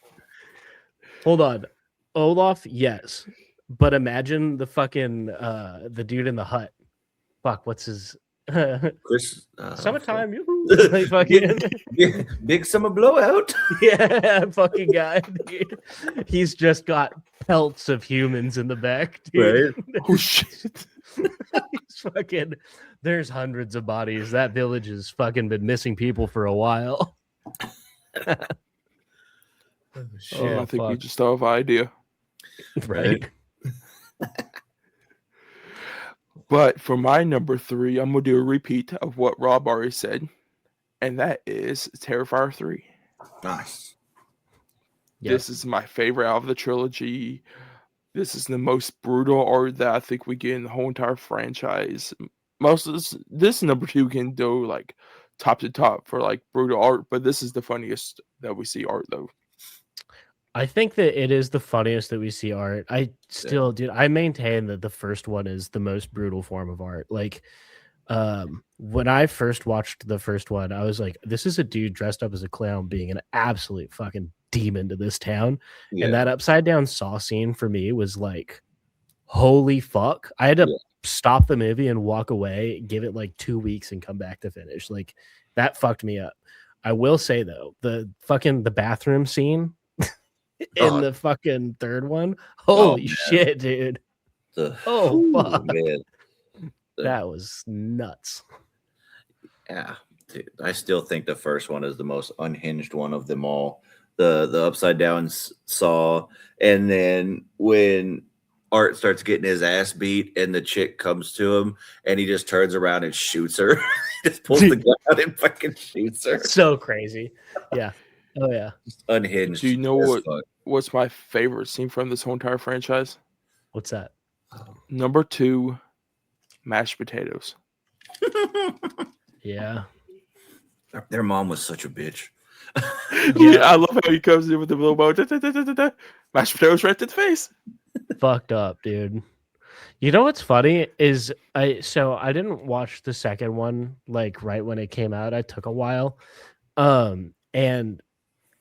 Hold on. Olaf, yes. But imagine the fucking the dude in the hut. Fuck, what's his Chris summertime, like fucking big summer blowout. Yeah, fucking guy, dude. He's just got pelts of humans in the back, dude. Right? Oh shit. He's fucking there's hundreds of bodies. That village has fucking been missing people for a while. Shit, I think we just have an idea. Right. But for my number 3, I'm going to do a repeat of what Rob already said, and that is Terrifier 3. Nice. Yep. This is my favorite out of the trilogy. This is the most brutal art that I think we get in the whole entire franchise. Most of this number 2 can do like top to top for like brutal art, but this is the funniest that we see art though. I think that it is the funniest that we see art. I still, dude, I maintain that the first one is the most brutal form of art. Like, When I first watched the first one, I was like, this is a dude dressed up as a clown being an absolute fucking demon to this town. Yeah. And that upside down saw scene for me was like, holy fuck. I had to stop the movie and walk away, give it like 2 weeks and come back to finish. Like that fucked me up. I will say though, the bathroom scene in the fucking third one, holy shit, dude. Fuck. Man. That was nuts. Yeah, dude, I still think the first one is the most unhinged one of them all. The upside down saw, and then when Art starts getting his ass beat, and the chick comes to him, and he just turns around and shoots her. He just pulls the gun out and fucking shoots her. So crazy. Yeah. Oh yeah. Just unhinged. Do you know what's my favorite scene from this whole entire franchise? What's that? Number 2, mashed potatoes. Yeah. Their mom was such a bitch. Yeah, I love how he comes in with the little bow. Mashed potatoes right to the face. Fucked up, dude. You know what's funny is I didn't watch the second one like right when it came out. I took a while. And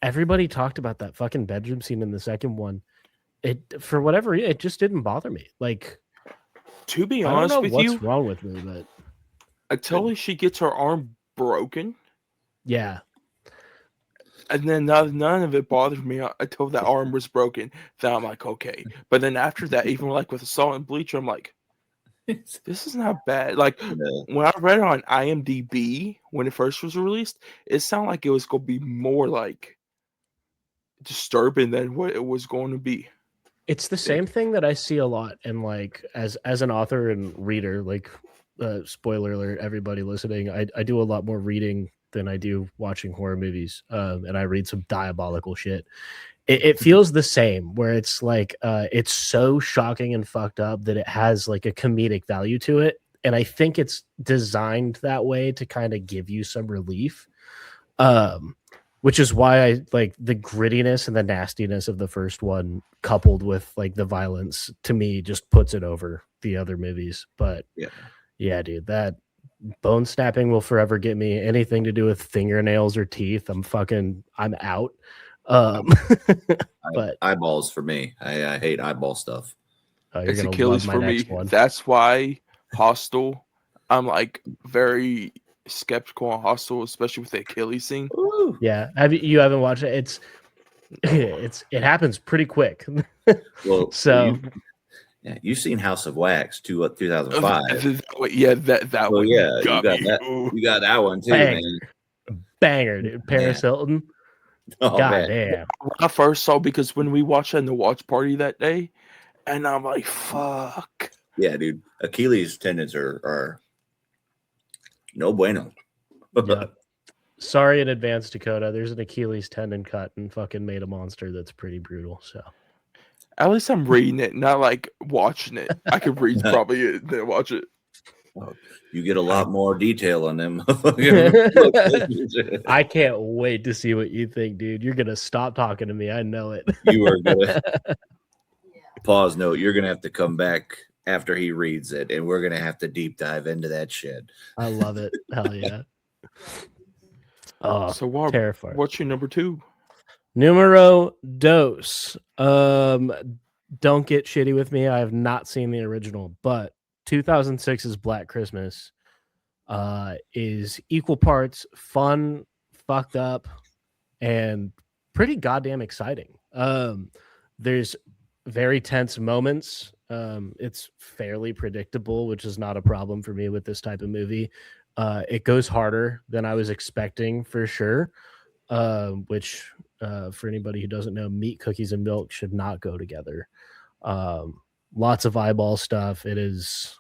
everybody talked about that fucking bedroom scene in the second one. It for whatever reason, it just didn't bother me. Like, to be I honest don't know with what's you, wrong with me, but until she gets her arm broken, yeah. and then none of it bothered me until that arm was broken. Then I'm like, okay. But then after that, even like with the salt and bleach, I'm like, this is not bad. Like when I read it on IMDb when it first was released, it sounded like it was going to be more like disturbing than what it was going to be. It's the same thing that I see a lot, and like as an author and reader, like spoiler alert, everybody listening, I do a lot more reading than I do watching horror movies, and I read some diabolical shit. It feels the same, where it's like it's so shocking and fucked up that it has like a comedic value to it, and I think it's designed that way to kind of give you some relief. Which is why I like the grittiness and the nastiness of the first one, coupled with like the violence, to me just puts it over the other movies. But yeah, dude, that bone snapping will forever get me. Anything to do with fingernails or teeth, I'm out. But eyeballs for me. I hate eyeball stuff. It's Achilles for me. That's why Hostel. I'm like very skeptical on Hostel, especially with the Achilles scene. Ooh. Yeah, you haven't watched it? It happens pretty quick. Well, so you've seen House of Wax 2005. Yeah, that one. Yeah, you got that one too, man. Banger, dude. Paris Hilton. Oh, God damn. I first saw because when we watched it in the watch party that day, and I'm like, fuck. Yeah, dude. Achilles tendons are no bueno. Yep. Sorry in advance, Dakota. There's an Achilles tendon cut and fucking made a monster that's pretty brutal. So at least I'm reading it, not like watching it. I could read probably it and then watch it. Oh, you get a lot more detail on them. I can't wait to see what you think, dude. You're gonna stop talking to me. I know it. You are gonna pause note. You're gonna have to come back after he reads it, and we're gonna have to deep dive into that shit. I love it. Hell yeah. Oh, so terrifying. What's your number 2? Numero dos. Don't get shitty with me. I have not seen the original, but 2006's Black Christmas is equal parts fun, fucked up, and pretty goddamn exciting. There's very tense moments. It's fairly predictable, which is not a problem for me with this type of movie. It goes harder than I was expecting for sure, which for anybody who doesn't know, meat, cookies, and milk should not go together. Lots of eyeball stuff. It's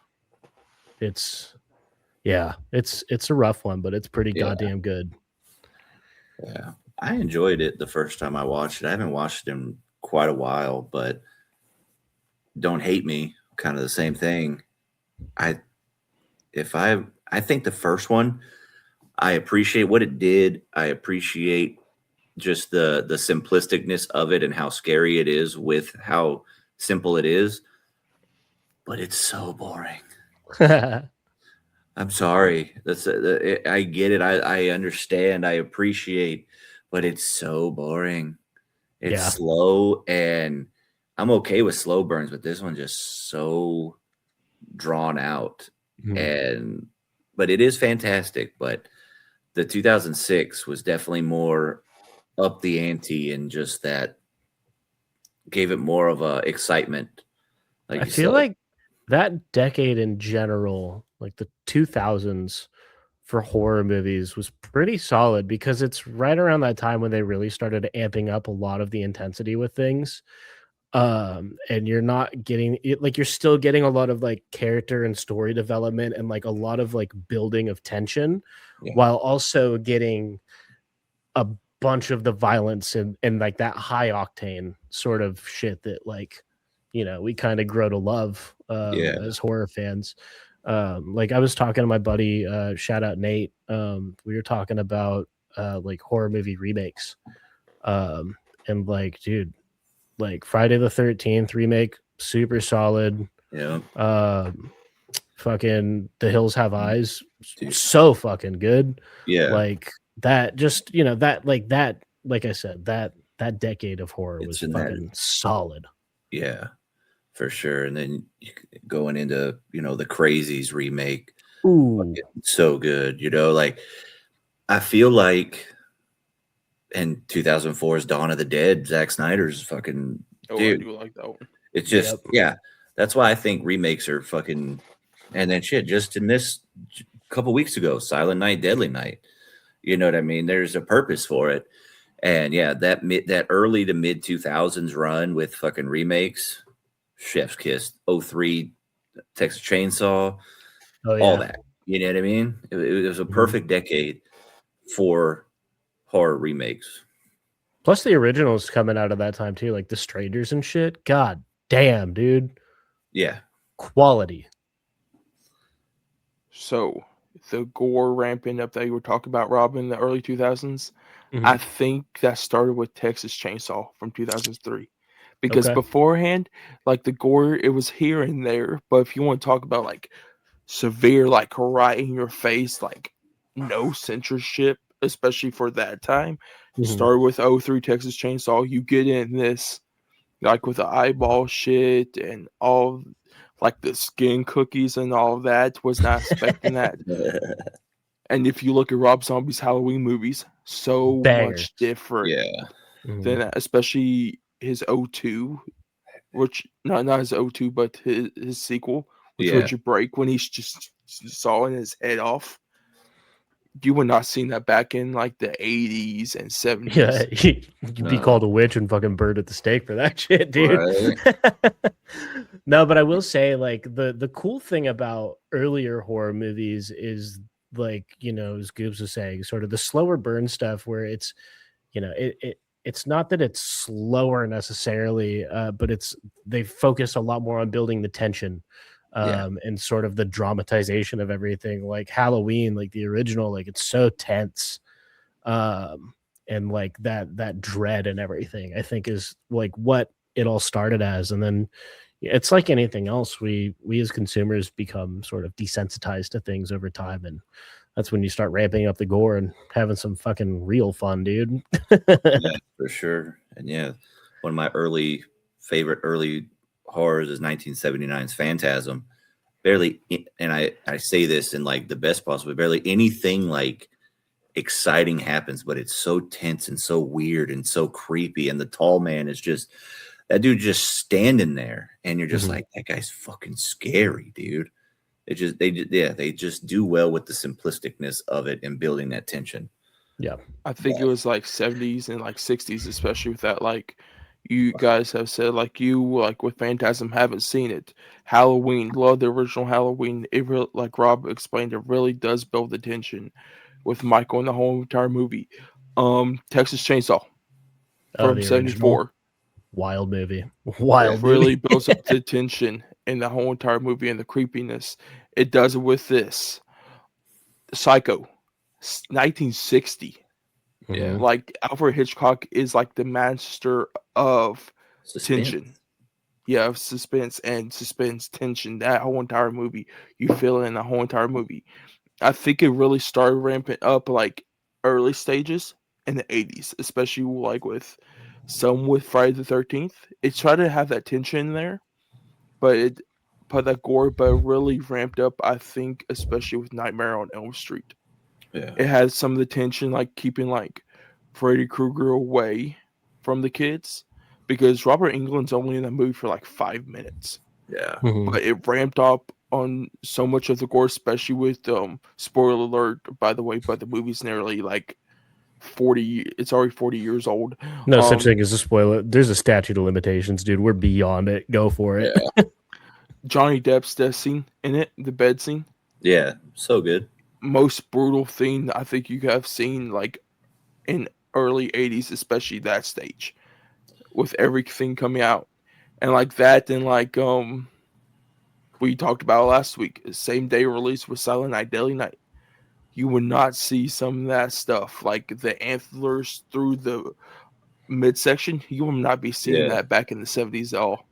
a rough one, but it's pretty goddamn good. Yeah, I enjoyed it the first time I watched it. I haven't watched it in quite a while, but don't hate me, kind of the same thing. I think the first one, I appreciate what it did. I appreciate just the simplisticness of it and how scary it is with how simple it is. But it's so boring. I'm sorry. I get it. I understand. I appreciate, but it's so boring. It's slow, and I'm okay with slow burns, but this one just so drawn out. But it is fantastic. But the 2006 was definitely more up the ante, and just that gave it more of a excitement. Like I you feel said. like that decade in general, like the 2000s for horror movies, was pretty solid because it's right around that time when they really started amping up a lot of the intensity with things. And you're not getting it, like you're still getting a lot of like character and story development and like a lot of like building of tension, while also getting a bunch of the violence and like that high octane sort of shit that, like, you know, we kind of grow to love as horror fans. Like I was talking to my buddy, shout out Nate. We were talking about like horror movie remakes. And like, dude, like Friday the 13th remake, super solid. Yeah. Fucking The Hills Have Eyes, so fucking good. Yeah. Like that, just, you know, that, like I said, that decade of horror was fucking solid. Yeah, for sure. And then going into, you know, the Crazies remake. Ooh, so good. You know, like I feel like in 2004's Dawn of the Dead, Zack Snyder's fucking dude. I do like that one. It's just that's why I think remakes are fucking. And then shit, just in this couple weeks ago, Silent Night, Deadly Night. You know what I mean? There's a purpose for it. And yeah, that early to mid 2000s run with fucking remakes, Chef's Kiss, 03, Texas Chainsaw, all that. You know what I mean? It was a perfect decade for horror remakes. Plus the originals coming out of that time too, like The Strangers and shit. God damn, dude. Yeah. Quality. So the gore ramping up that you were talking about, Rob, in the early 2000s, I think that started with Texas Chainsaw from 2003. Because beforehand, like the gore, it was here and there. But if you want to talk about like severe, like right in your face, like no censorship, especially for that time, started with 03 Texas Chainsaw. You get in this, like with the eyeball shit and all, like the skin cookies and all of that. Was not expecting that. And if you look at Rob Zombie's Halloween movies, so much different than that, especially his 02, which not his 02, but his sequel, with Richard Brake, when he's just sawing his head off. You would not seen that back in like the 80s and 70s. Yeah, you'd be called a witch and fucking burned at the stake for that shit, dude. Right. No, but I will say, like, the cool thing about earlier horror movies is, like, you know, as Goobs was saying, sort of the slower burn stuff where it's, you know, it's not that it's slower necessarily, but they focus a lot more on building the tension. And sort of the dramatization of everything, like Halloween, like the original, like it's so tense, and like that dread and everything, I think, is like what it all started as. And then it's like anything else, we as consumers become sort of desensitized to things over time, and that's when you start ramping up the gore and having some fucking real fun, dude. Yeah, for sure. And yeah, one of my favorite early horrors is 1979's Phantasm. Barely, and I say this in like the best possible, barely anything like exciting happens, but it's so tense and so weird and so creepy. And the tall man is just, that dude just standing there, and you're just like, that guy's fucking scary, dude. They just do well with the simplisticness of it and building that tension. Yeah, I think it was like 70s and like 60s, especially with that, like you guys have said, like you, like with Phantasm, haven't seen it. Halloween, love the original Halloween. It really, like Rob explained, it really does build the tension with Michael in the whole entire movie. Texas Chainsaw from 74. Wild movie. Really builds up the tension in the whole entire movie and the creepiness. It does it with this. Psycho, 1960. Yeah. Like Alfred Hitchcock is like the master of tension. of suspense tension. That whole entire movie, you feel it in the whole entire movie. I think it really started ramping up like early stages in the 80s, especially like with Friday the 13th. It tried to have that tension in there, but it put that gore, but it really ramped up, I think, especially with Nightmare on Elm Street. Yeah. It had some of the tension, like keeping like Freddy Krueger away from the kids, because Robert Englund's only in the movie for like 5 minutes. Yeah. Mhm. But it ramped up on so much of the gore, especially with spoiler alert, by the way, but the movie's nearly like 40, it's already 40 years old. No such thing as a spoiler. There's a statute of limitations, dude. We're beyond it. Go for it. Yeah. Johnny Depp's death scene in it, the bed scene. Yeah, so good. Most brutal thing I think you have seen like in early 80s, especially that stage, with everything coming out. And like that, and like we talked about last week, same day release with Silent Night, Deadly Night. You would not see some of that stuff, like the antlers through the midsection. You will not be seeing that back in the 70s at all.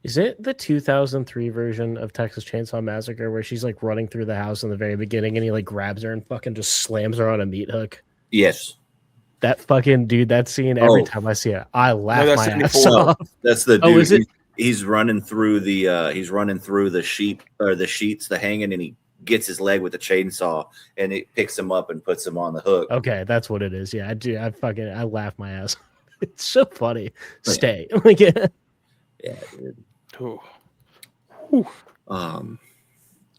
Is it the 2003 version of Texas Chainsaw Massacre where she's like running through the house in the very beginning and he like grabs her and fucking just slams her on a meat hook? Yes. That fucking dude, that scene, every time I see it, I laugh my ass off. That's the dude. Oh, is it? He's running through the sheet or the sheets, the hanging, and he gets his leg with the chainsaw and it picks him up and puts him on the hook. Okay, that's what it is. Yeah, I do. I laugh my ass. It's so funny. Stay. Like, yeah, dude. Oh.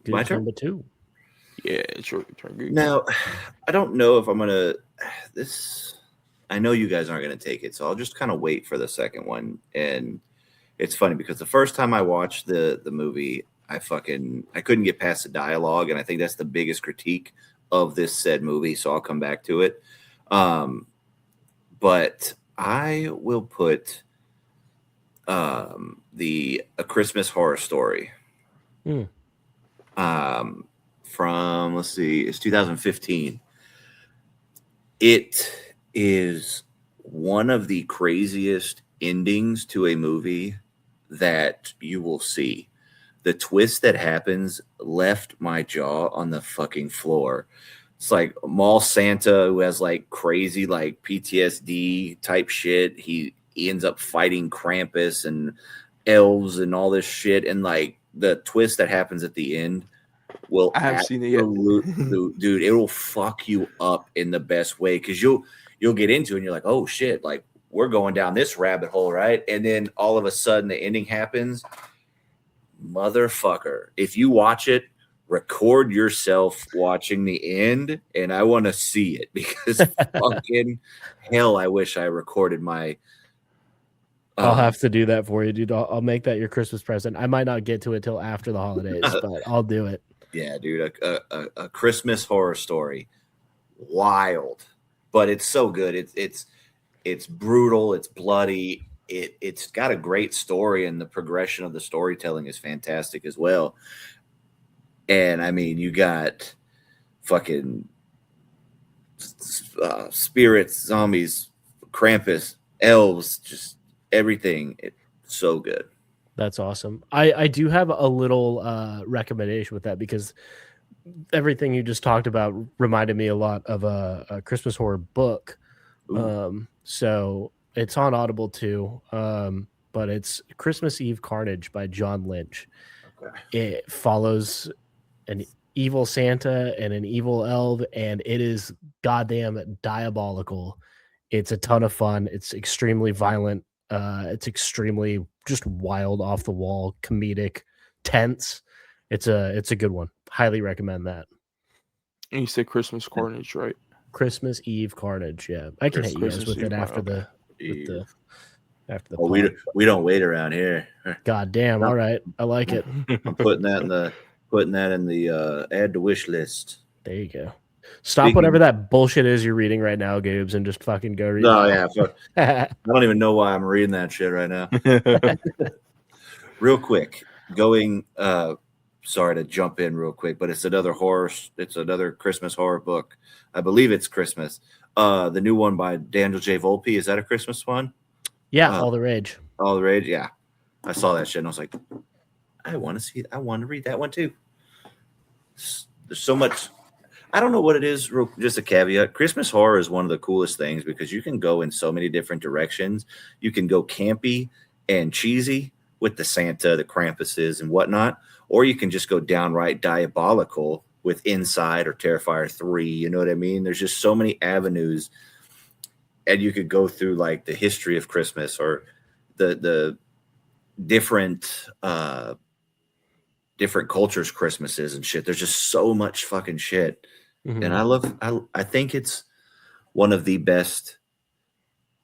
My turn. Number 2. Yeah, it's your turn. Now, I don't know if I'm gonna I know you guys aren't gonna take it, so I'll just kind of wait for the second one. And it's funny because the first time I watched the movie, I couldn't get past the dialogue, and I think that's the biggest critique of this said movie. So I'll come back to it. But I will put A Christmas Horror Story. From, let's see, it's 2015. It is one of the craziest endings to a movie that you will see. The twist that happens left my jaw on the fucking floor. It's like mall Santa who has like crazy like PTSD type shit. He ends up fighting Krampus and elves and all this shit. And like the twist that happens at the end will I haven't seen it yet. Dude, it will fuck you up in the best way, because you'll get into it and you're like, oh shit, like we're going down this rabbit hole, right? And then all of a sudden the ending happens. Motherfucker, if you watch it, record yourself watching the end, and I want to see it, because fucking hell, I wish I recorded my I'll have to do that for you, dude. I'll make that your Christmas present. I might not get to it till after the holidays, but I'll do it. Yeah, dude, a Christmas Horror Story, wild, but it's so good. It's brutal. It's bloody. It's got a great story, and the progression of the storytelling is fantastic as well. And I mean, you got fucking spirits, zombies, Krampus, elves, just everything. It's so good. That's awesome. I do have a little recommendation with that, because everything you just talked about reminded me a lot of a Christmas horror book. So it's on Audible too, but it's Christmas Eve Carnage by John Lynch. Okay. It follows an evil Santa and an evil elf, and it is goddamn diabolical. It's a ton of fun. It's extremely violent. It's extremely just wild, off the wall, comedic, tense. It's a good one. Highly recommend that. And you said Christmas Carnage, right? Christmas Eve Carnage. Yeah, I can hit you guys with it after the after the. Oh, we don't wait around here. God damn! All right, I like it. I'm putting that in the add to wish list. There you go. Stop whatever that bullshit is you're reading right now, Gabe, and just fucking go read. No, yeah. I don't even know why I'm reading that shit right now. Real quick, going. Sorry to jump in real quick, but it's another Christmas horror book. I believe it's Christmas. The new one by Daniel J. Volpe. Is that a Christmas one? Yeah, All the Rage. All the Rage. Yeah, I saw that shit and I was like, I want to read that one too. There's so much. I don't know what it is. Just a caveat. Christmas horror is one of the coolest things because you can go in so many different directions. You can go campy and cheesy with the Santa, the Krampuses, and whatnot, or you can just go downright diabolical with Inside or Terrifier 3. You know what I mean? There's just so many avenues, and you could go through like the history of Christmas or the different cultures' Christmases and shit. There's just so much fucking shit. Mhm. And I think it's one of the best,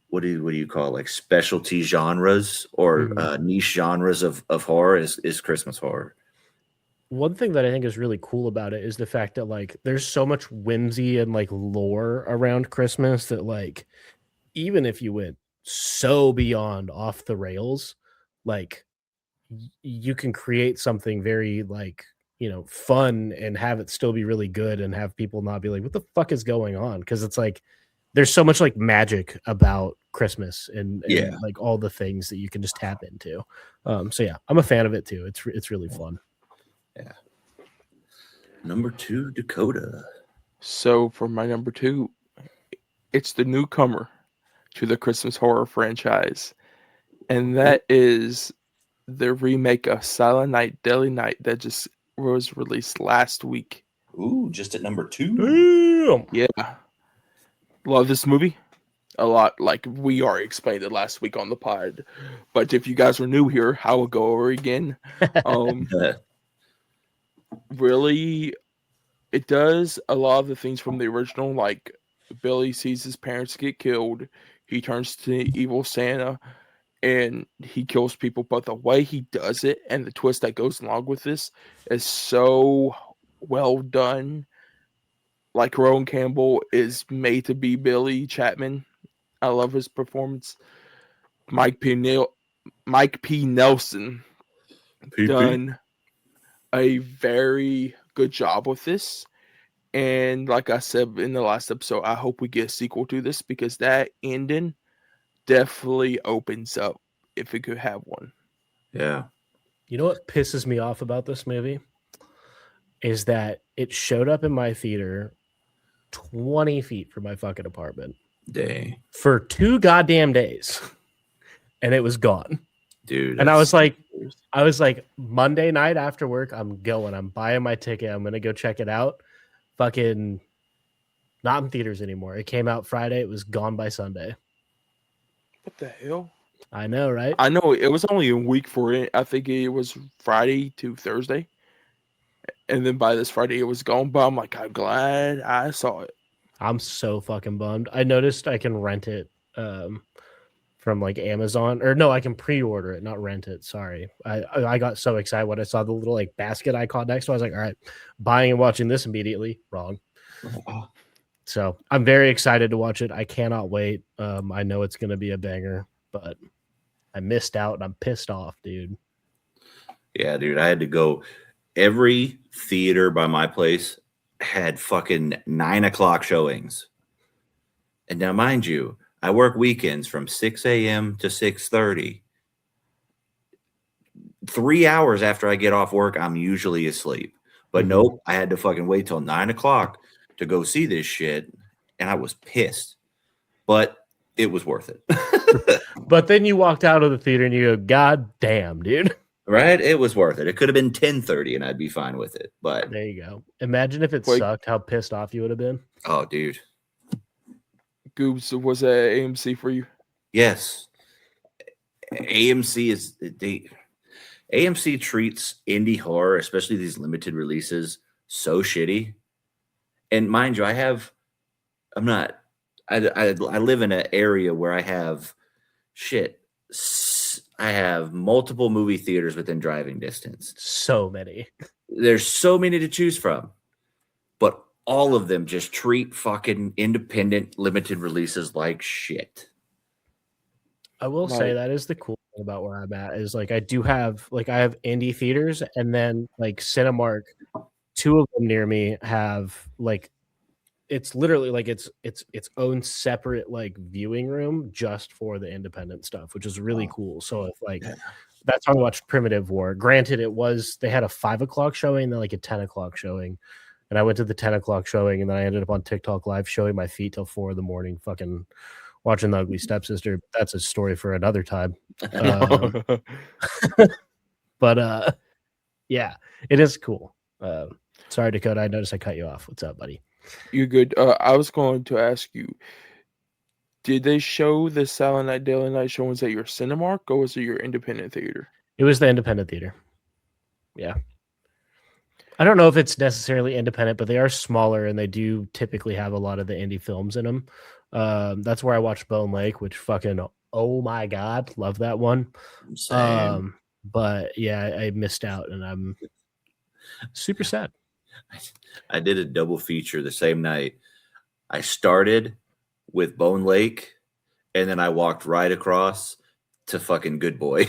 what do you call it? Like specialty genres or niche genres of horror is Christmas horror. One thing that I think is really cool about it is the fact that like there's so much whimsy and like lore around Christmas that like even if you went so beyond off the rails, like you can create something very like, you know, fun and have it still be really good and have people not be like, what the fuck is going on? Because it's like there's so much like magic about Christmas and like all the things that you can just tap into. So yeah, I'm a fan of it too. It's really fun. Yeah. Number 2, Dakota. So for my number 2, it's the newcomer to the Christmas horror franchise, and that is the remake of Silent Night, Deadly Night that just was released last week. Ooh, just at number 2. Damn. Yeah. Love this movie a lot. Like we already explained it last week on the pod, but if you guys are new here, I will go over again. Really, it does a lot of the things from the original. Like Billy sees his parents get killed, he turns to evil Santa, and he kills people. But the way he does it and the twist that goes along with this is so well done. Like Rowan Campbell is made to be Billy Chapman. I love his performance. Mike P. Nelson done a very good job with this. And like I said in the last episode, I hope we get a sequel to this because that ending definitely opens up if it could have one. Yeah. You know what pisses me off about this movie is that it showed up in my theater 20 feet from my fucking apartment. Dang. For 2 goddamn days. And it was gone. Dude. And I was like, Monday night after work, I'm buying my ticket. I'm going to go check it out. Fucking not in theaters anymore. It came out Friday. It was gone by Sunday. What the hell? I know, right? I know it was only a week for it. I think it was Friday to Thursday. And then by this Friday, it was gone. But I'm like, I'm glad I saw it. I'm so fucking bummed. I noticed I can rent it from like Amazon. Or no, I can pre-order it, not rent it. Sorry. I got so excited when I saw the little like basket icon next to it. I was like, all right, buying and watching this immediately. Wrong. So I'm very excited to watch it. I cannot wait. I know it's going to be a banger, but I missed out and I'm pissed off, dude. Yeah, dude. I had to go. Every theater by my place had fucking 9:00 showings. And now, mind you, I work weekends from 6 a.m. to 6:30. 3 hours after I get off work, I'm usually asleep. But nope, I had to fucking wait till 9:00 to go see this shit. And I was pissed. But it was worth it. But then you walked out of the theater and you go, God damn, dude. Right? It was worth it. It could have been 10:30 and I'd be fine with it. But there you go. Imagine if it sucked, how pissed off you would have been. Oh, dude. Goobs, was that AMC for you? Yes. AMC treats indie horror, especially these limited releases, so shitty. And mind you, I live in an area where I have I have multiple movie theaters within driving distance. So many. There's so many to choose from. But all of them just treat fucking independent limited releases like shit. I will say that is the cool thing about where I'm at is like I have indie theaters and then like Cinemark, 2 of them near me have like it's literally like it's its own separate like viewing room just for the independent stuff, which is really cool. So if like that's how I watched Primitive War. Granted, they had a 5 o'clock showing and then like a 10 o'clock showing. And I went to the 10 o'clock showing and then I ended up on TikTok live showing my feet till 4 a.m, fucking watching The Ugly Stepsister. That's a story for another time. But yeah, it is cool. Sorry, Dakota, I noticed I cut you off. What's up, buddy? You're good. I was going to ask you, did they show the Silent Night, Daily Night showings at your Cinemark, or was it your independent theater? It was the independent theater. Yeah. I don't know if it's necessarily independent, but they are smaller and they do typically have a lot of the indie films in them. That's where I watched Bone Lake, which fucking, oh my God, love that one. Same. But yeah, I missed out and I'm super sad. I did a double feature the same night. I started with Bone Lake, and then I walked right across to fucking Good Boy.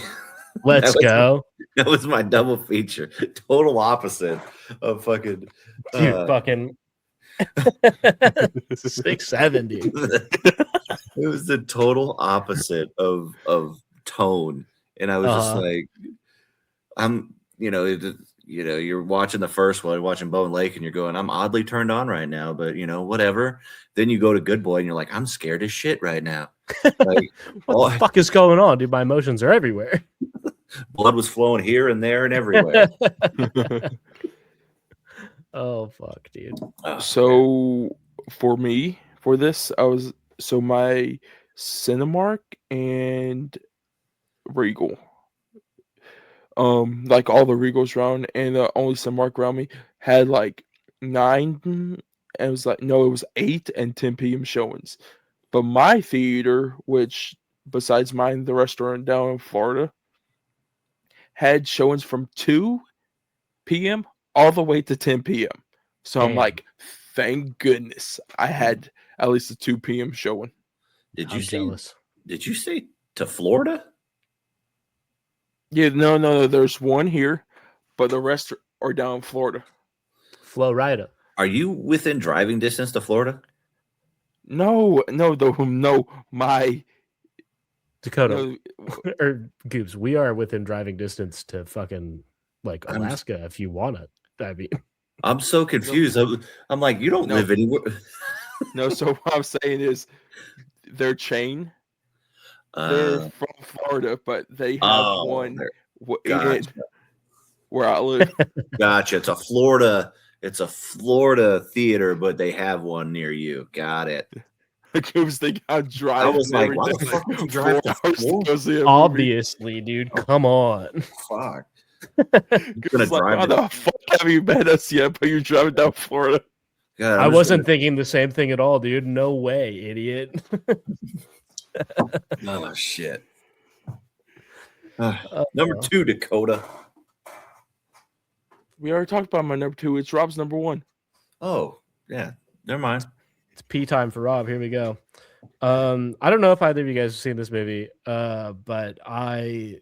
Let's go. That was my double feature. Total opposite of fucking dude, fucking 670. It was the total opposite of tone, and I was just like, you're watching the first one, watching Bone Lake, and you're going, I'm oddly turned on right now, but whatever. Then you go to Good Boy, and you're like, I'm scared as shit right now. Like, what the fuck is going on, dude? My emotions are everywhere. Blood was flowing here and there and everywhere. Oh fuck, dude. So for me, for this, my Cinemark and Regal. Like all the Regals around and the only Cinemark around me had like 9, and it was 8 and 10 p.m. showings. But my theater, which besides mine, the restaurant down in Florida, had showings from 2 p.m. all the way to 10 p.m. So I'm like, thank goodness I had at least a 2 p.m. showing. Did you say to Florida? Yeah, no. There's one here, but the rest are down in Florida. Florida. Are you within driving distance to Florida? No, my Dakota or Goobs. We are within driving distance to fucking like Alaska if you want it. I mean, I'm so confused. I'm like, you don't live anywhere. No, so what I'm saying is their chain. They're from Florida, but they have one gotcha. Where I live. Gotcha. It's a Florida theater, but they have one near you. Got it. Because they got driving. I was like, why the fuck would you drive to Florida? Obviously, dude. Come on. Fuck. How the fuck have you met us yet? But you're driving down Florida. God, I wasn't thinking the same thing at all, dude. No way, idiot. Oh shit. Number 2, Dakota. We already talked about my number 2. It's Rob's number 1. Oh yeah, never mind. It's pee time for Rob. Here we go. I don't know if either of you guys have seen this movie, but I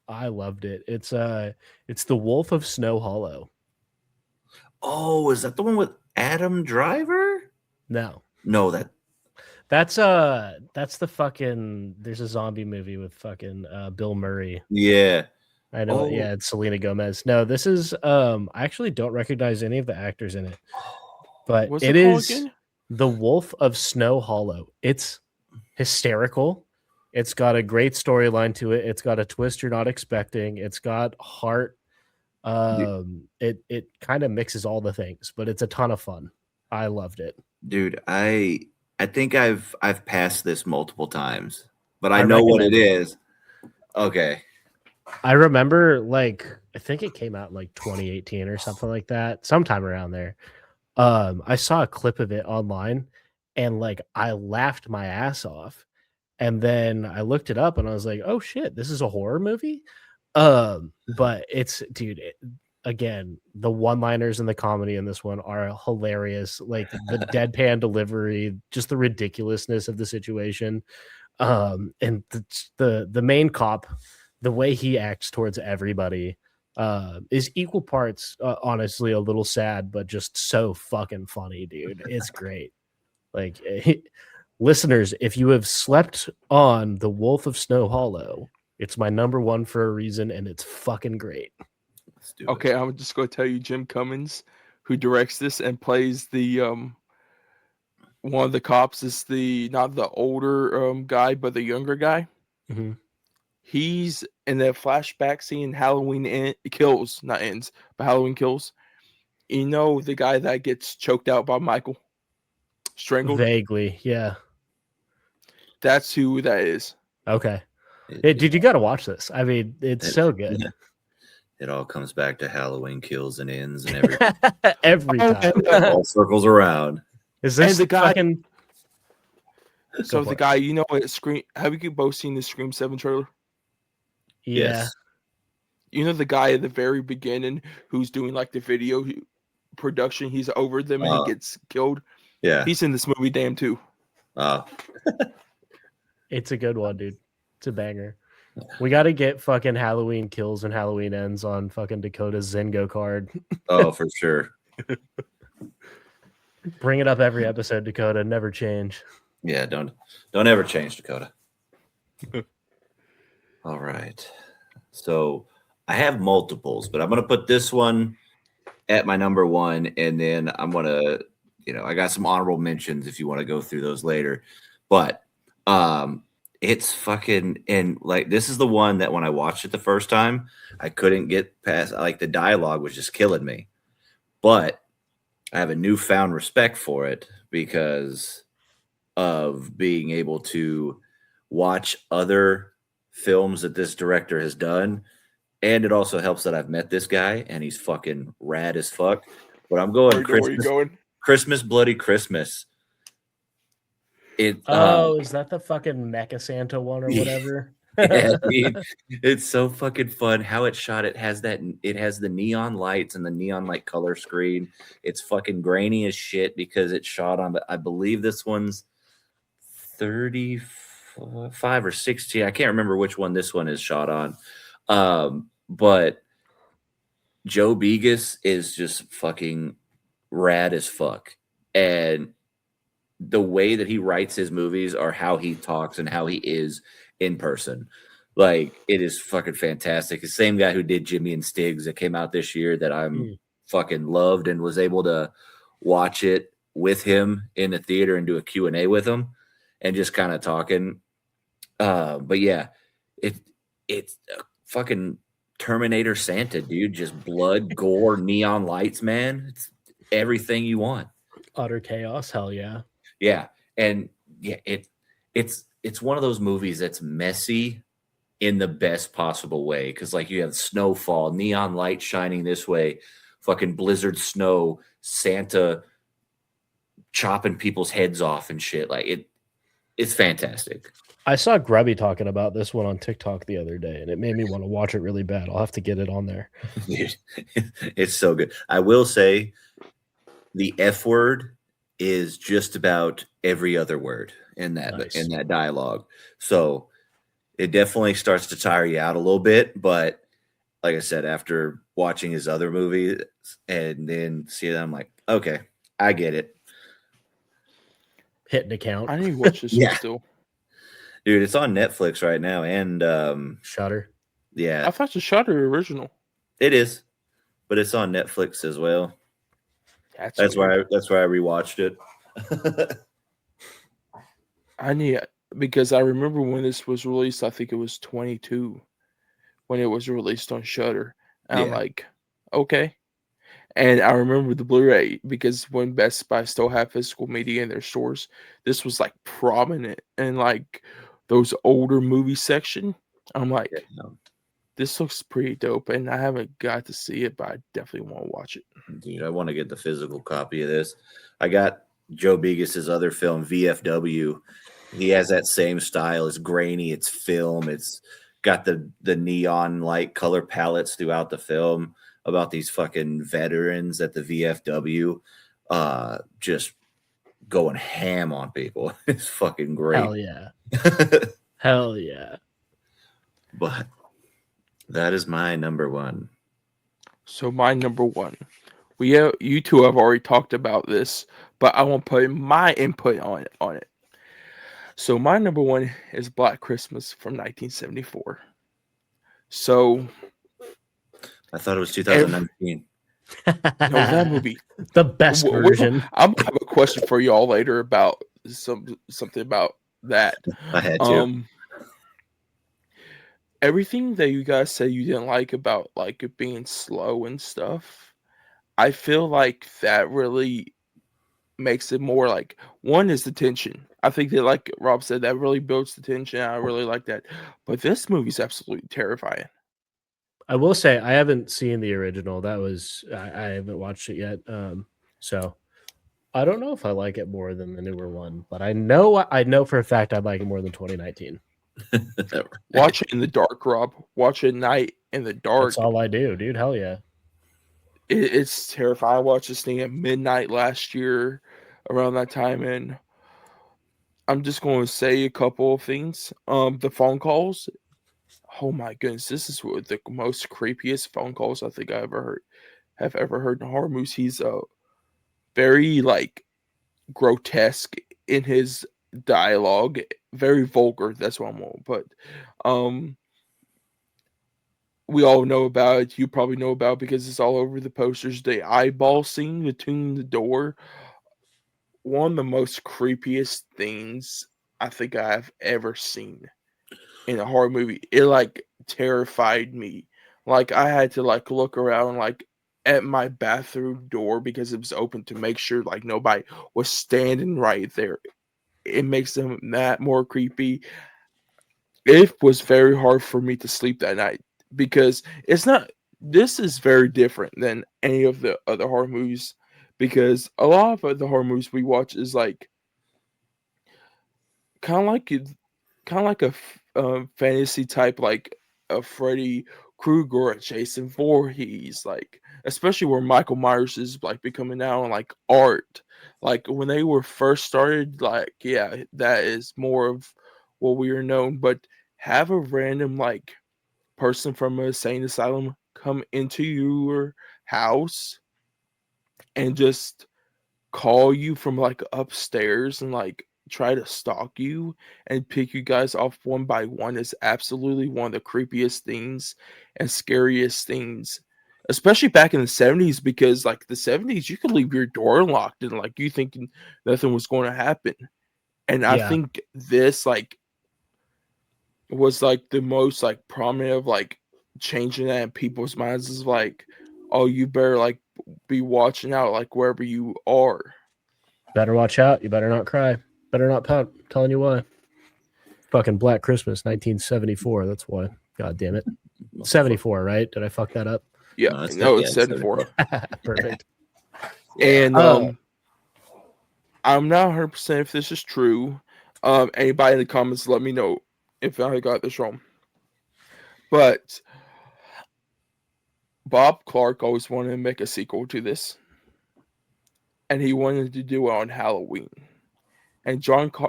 loved it. It's The Wolf of Snow Hollow. Oh, is that the one with Adam Driver? No, that's the fucking. There's a zombie movie with fucking Bill Murray. Yeah, I know. Yeah, it's Selena Gomez. No, this is. I actually don't recognize any of the actors in it, but it is The Wolf of Snow Hollow. It's hysterical. It's got a great storyline to it. It's got a twist you're not expecting. It's got heart. It kind of mixes all the things, but it's a ton of fun. I loved it, dude. I think I've passed this multiple times, but I know what it is. Okay. I remember, like, I think it came out in like 2018 or something like that, sometime around there. I saw a clip of it online, and like I laughed my ass off, and then I looked it up, and I was like, "Oh shit, this is a horror movie." But it's, dude. Again, the one-liners and the comedy in this one are hilarious. Like the deadpan delivery, just the ridiculousness of the situation, and the main cop, the way he acts towards everybody, is equal parts, honestly, a little sad, but just so fucking funny, dude. It's great. Like, listeners, if you have slept on The Wolf of Snow Hollow, it's my number one for a reason, and it's fucking great. Let's do Okay, it. I'm just going to tell you, Jim Cummins, who directs this and plays the one of the cops, is not the older guy, but the younger guy. Mm-hmm. He's in that flashback scene. Halloween kills, not ends, but Halloween kills. You know the guy that gets choked out by Michael, strangled. Vaguely, yeah. That's who that is. Okay. Dude, you got to watch this. I mean, it's so good. It all comes back to Halloween kills and ends and everything. Every time. All circles around. Is this the guy? fucking... So the guy, you know, at Scream. Have you both seen the Scream 7 trailer? Yeah. Yes. You know the guy at the very beginning who's doing like the video production. He's over them and he gets killed. Yeah. He's in this movie, damn too. It's a good one, dude. It's a banger. We got to get fucking Halloween kills and Halloween ends on fucking Dakota's Zengo card. Oh, for sure. Bring it up every episode, Dakota. Never change. Yeah, don't ever change, Dakota. All right. So I have multiples, but I'm going to put this one at my number one, and then I'm going to, I got some honorable mentions if you want to go through those later. But it's fucking, and like, this is the one that when I watched it the first time, I couldn't get past, like, the dialogue was just killing me. But I have a newfound respect for it because of being able to watch other films that this director has done. And it also helps that I've met this guy and he's fucking rad as fuck. But I'm going Christmas Bloody Christmas. Is that the fucking Mecha Santa one or whatever? Yeah, it's so fucking fun how it's shot. It has the neon lights and the neon light color screen. It's fucking grainy as shit because it's shot on, I believe this one's 35 or 16. I can't remember which one this one is shot on. But Joe Begas is just fucking rad as fuck. And the way that he writes his movies or how he talks and how he is in person, like, it is fucking fantastic. The same guy who did Jimmy and Stiggs that came out this year that I'm fucking loved and was able to watch it with him in the theater and do a Q&A with him and just kind of talking. But yeah, it's a fucking Terminator Santa, dude. Just blood, gore, neon lights, man. It's everything you want. Utter chaos, hell yeah. Yeah, and yeah, it's one of those movies that's messy in the best possible way because, like, you have snowfall, neon light shining this way, fucking blizzard snow, Santa chopping people's heads off and shit. Like, it's fantastic. I saw Grubby talking about this one on TikTok the other day, and it made me want to watch it really bad. I'll have to get it on there. Dude, it's so good. I will say the F word is just about every other word in that dialogue. So it definitely starts to tire you out a little bit. But like I said, after watching his other movies and then see that, I'm like, okay, I get it. Hitting account. I need to watch this one still. Dude, it's on Netflix right now and Shudder. Yeah. I thought the Shudder original. It is, but it's on Netflix as well. That's why I rewatched it. Because I remember when this was released, I think it was 22 when it was released on Shudder. And I'm like, okay. And I remember the Blu-ray because when Best Buy still had physical media in their stores, this was like prominent in like those older movie section. I'm like, this looks pretty dope, and I haven't got to see it, but I definitely want to watch it. Dude, I want to get the physical copy of this. I got Joe Begas' other film, VFW. He has that same style. It's grainy. It's film. It's got the neon light color palettes throughout the film about these fucking veterans at the VFW just going ham on people. It's fucking great. Hell yeah. Hell yeah. But that is my number one. So my number one. You two have already talked about this, but I want to put my input on it. So my number one is Black Christmas from 1974. So I thought it was 2019. no, that movie, the best version. I'm gonna have a question for y'all later about something about that. I had to. Everything that you guys say you didn't like about like it being slow and stuff, I feel like that really makes it more like, one is the tension. I think that, like Rob said, that really builds the tension. I really like that. But this movie's absolutely terrifying. I will say I haven't seen the original. That was I haven't watched it yet. So I don't know if I like it more than the newer one, but I know for a fact I'd like it more than 2019. Watch it in the dark, Rob. Watch it at night in the dark. That's all I do, dude. Hell yeah. It's terrifying. I watched this thing at midnight last year around that time, and I'm just going to say a couple of things. The phone calls. Oh my goodness, this is the most creepiest phone calls I think I have ever heard in horror movies. He's very like grotesque in his dialogue, very vulgar. That's what I'm on. But we all know about it. You probably know about it because it's all over the posters. The eyeball scene between the door. One of the most creepiest things I think I've ever seen in a horror movie. It like terrified me. Like I had to like look around like at my bathroom door because it was open to make sure like nobody was standing right there. It makes them that more creepy. It was very hard for me to sleep that night because this is very different than any of the other horror movies, because a lot of the horror movies we watch is like kind of like a fantasy type, like a Freddy Krueger or a Jason Voorhees, like especially where Michael Myers is like becoming now like art. Like when they were first started, like yeah, that is more of what we are known. But have a random like person from a insane asylum come into your house and just call you from like upstairs and like try to stalk you and pick you guys off one by one is absolutely one of the creepiest things and scariest things, especially back in the 70s, because like the 70s you could leave your door unlocked and like you thinking nothing was going to happen. And I think this like was like the most like prominent of like changing that in people's minds, is like, oh, you better like be watching out like wherever you are. Better watch out. You better not cry. Better not pout. I'm telling you why. Fucking Black Christmas, 1974. That's why. God damn it. 74, right? Did I fuck that up? Yeah, no, it's 74. Perfect. And I'm not 100% if this is true. Anybody in the comments, let me know if I got this wrong. But Bob Clark always wanted to make a sequel to this, and he wanted to do it on Halloween. And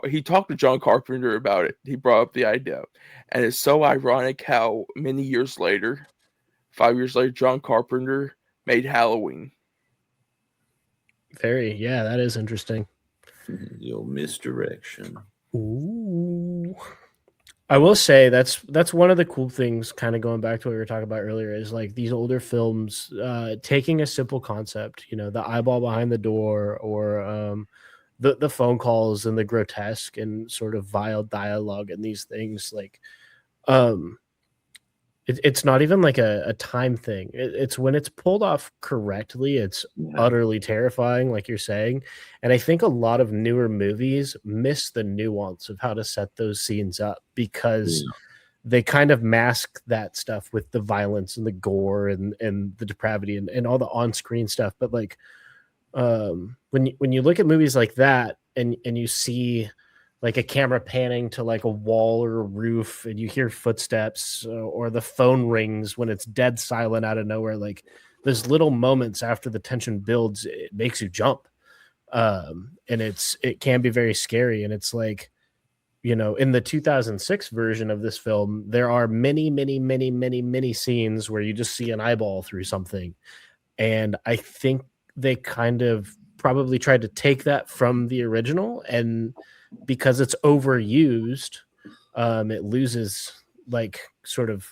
he talked to John Carpenter about it. He brought up the idea, and it's so ironic how many years later, 5 years later, John Carpenter made Halloween. Yeah, that is interesting. Your misdirection. Ooh. I will say that's one of the cool things, kind of going back to what we were talking about earlier, is like these older films taking a simple concept, the eyeball behind the door, or the phone calls and the grotesque and sort of vile dialogue and these things. Like it's not even like a time thing. It's when it's pulled off correctly, it's utterly terrifying, like you're saying. And I think a lot of newer movies miss the nuance of how to set those scenes up, because they kind of mask that stuff with the violence and the gore and the depravity and all the on-screen stuff. But like when you look at movies like that and you see like a camera panning to like a wall or a roof, and you hear footsteps, or the phone rings when it's dead silent out of nowhere, like those little moments after the tension builds, it makes you jump. And it can be very scary. And it's like, in the 2006 version of this film, there are many scenes where you just see an eyeball through something. And I think they kind of probably tried to take that from the original, and because it's overused, it loses like sort of,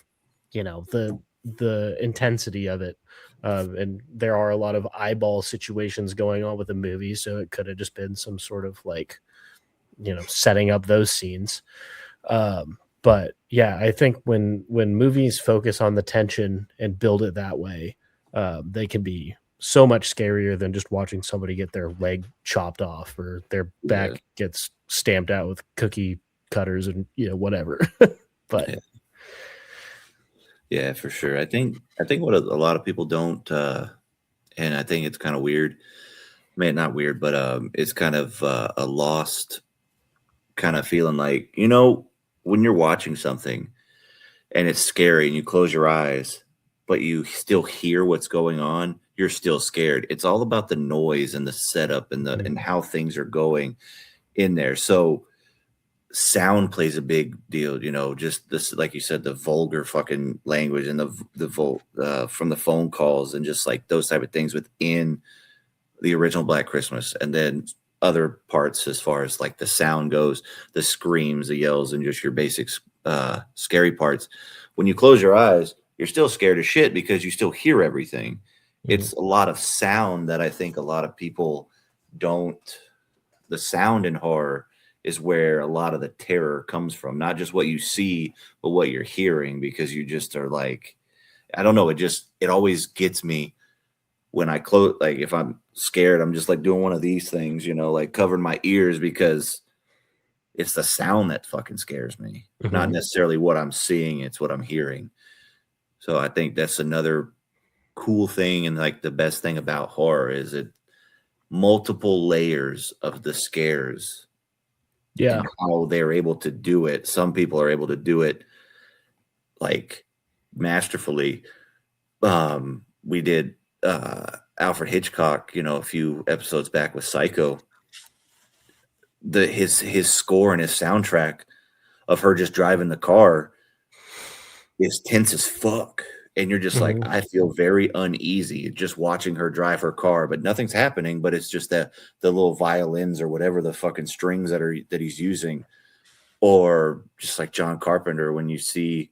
you know, the intensity of it. And there are a lot of eyeball situations going on with the movie, so it could have just been some sort of like, you know, setting up those scenes. But yeah, I think when movies focus on the tension and build it that way, they can be so much scarier than just watching somebody get their leg chopped off or their back gets stamped out with cookie cutters and, you know, whatever. But yeah, for sure. I think what a lot of people don't, and I think it's kind of weird. Man, not weird, but it's kind of a lost kind of feeling, like, you know, when you're watching something and it's scary and you close your eyes, but you still hear what's going on, you're still scared. It's all about the noise and the setup and and how things are going in there. So sound plays a big deal, you know, just this, like you said, the vulgar fucking language and from the phone calls and just like those type of things within the original Black Christmas, and then other parts as far as like the sound goes, the screams, the yells, and just your basic scary parts. When you close your eyes, you're still scared as shit because you still hear everything. Mm-hmm. It's a lot of sound that I think a lot of people don't. The sound in horror is where a lot of the terror comes from, not just what you see, but what you're hearing, because you just are like, I don't know. It always gets me when I close, like if I'm scared, I'm just like doing one of these things, you know, like covering my ears, because it's the sound that fucking scares me, not necessarily what I'm seeing. It's what I'm hearing. So I think that's another cool thing. And like the best thing about horror is it multiple layers of the scares. Yeah. And how they're able to do it. Some people are able to do it like masterfully. We did Alfred Hitchcock, you know, a few episodes back with Psycho. His score and his soundtrack of her just driving the car is tense as fuck, and you're just like, I feel very uneasy just watching her drive her car, but nothing's happening. But it's just the little violins or whatever the fucking strings that he's using, or just like John Carpenter when you see,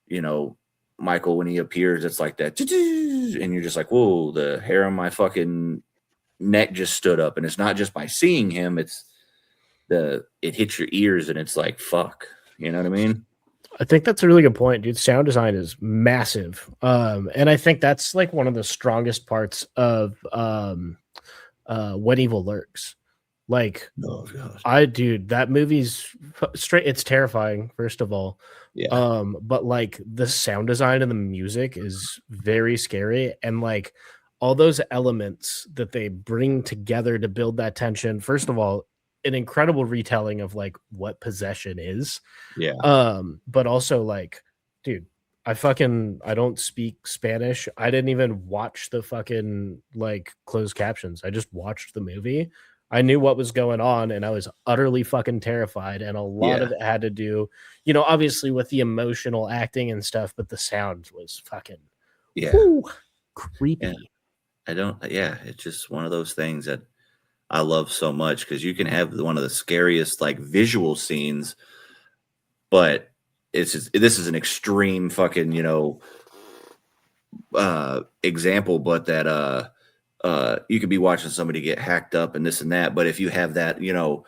you know, Michael, when he appears, it's like that, and you're just like, whoa, the hair on my fucking neck just stood up. And it's not just by seeing him, it hits your ears, and it's like, fuck, you know what I mean? I think that's a really good point, dude. Sound design is massive. And I think that's like one of the strongest parts of When Evil Lurks. Like, dude, that movie's straight. It's terrifying, first of all. Yeah. But like the sound design and the music is very scary. And like all those elements that they bring together to build that tension. First of all, an incredible retelling of like what possession is. Yeah. But also like, dude, I don't speak Spanish. I didn't even watch the fucking like closed captions. I just watched the movie. I knew what was going on, and I was utterly fucking terrified. And a lot of it had to do, you know, obviously with the emotional acting and stuff, but the sound was fucking creepy. It's just one of those things that I love so much, because you can have one of the scariest like visual scenes, but this is an extreme fucking, you know, example, but that you could be watching somebody get hacked up and this and that, but if you have that, you know,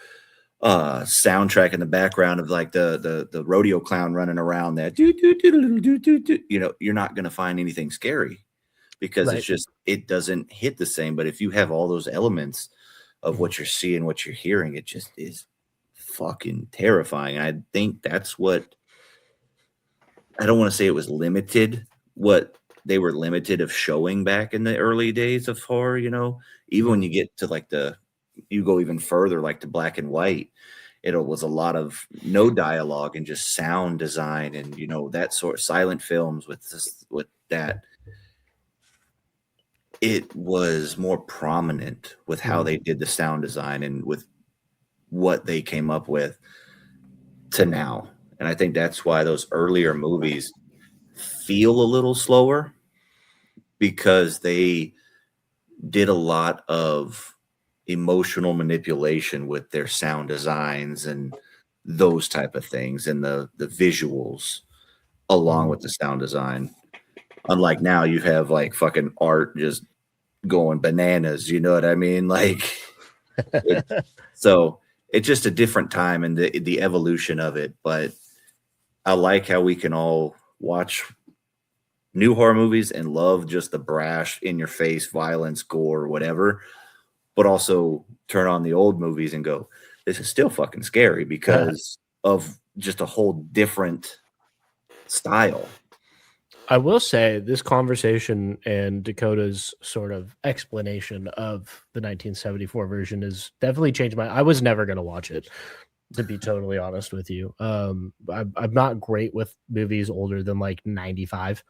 soundtrack in the background of like the rodeo clown running around, that you know, you're not going to find anything scary, because it's just, it doesn't hit the same. But if you have all those elements of what you're seeing, what you're hearing, it just is fucking terrifying. I think that's what, I don't want to say it was limited, what they were limited of showing back in the early days of horror, you know, even when you get to like you go even further, like to black and white, it was a lot of no dialogue and just sound design, and, you know, that sort of silent films with that. It was more prominent with how they did the sound design and with what they came up with to now. And I think that's why those earlier movies feel a little slower, because they did a lot of emotional manipulation with their sound designs and those type of things, and the visuals along with the sound design. Unlike now, you have like fucking art just going bananas. You know what I mean? Like, so it's just a different time and the evolution of it. But I like how we can all watch new horror movies and love just the brash, in your face violence, gore, whatever, but also turn on the old movies and go, this is still fucking scary because of just a whole different style. I will say this conversation and Dakota's sort of explanation of the 1974 version has definitely changed I was never going to watch it, to be totally honest with you. I'm not great with movies older than like 95.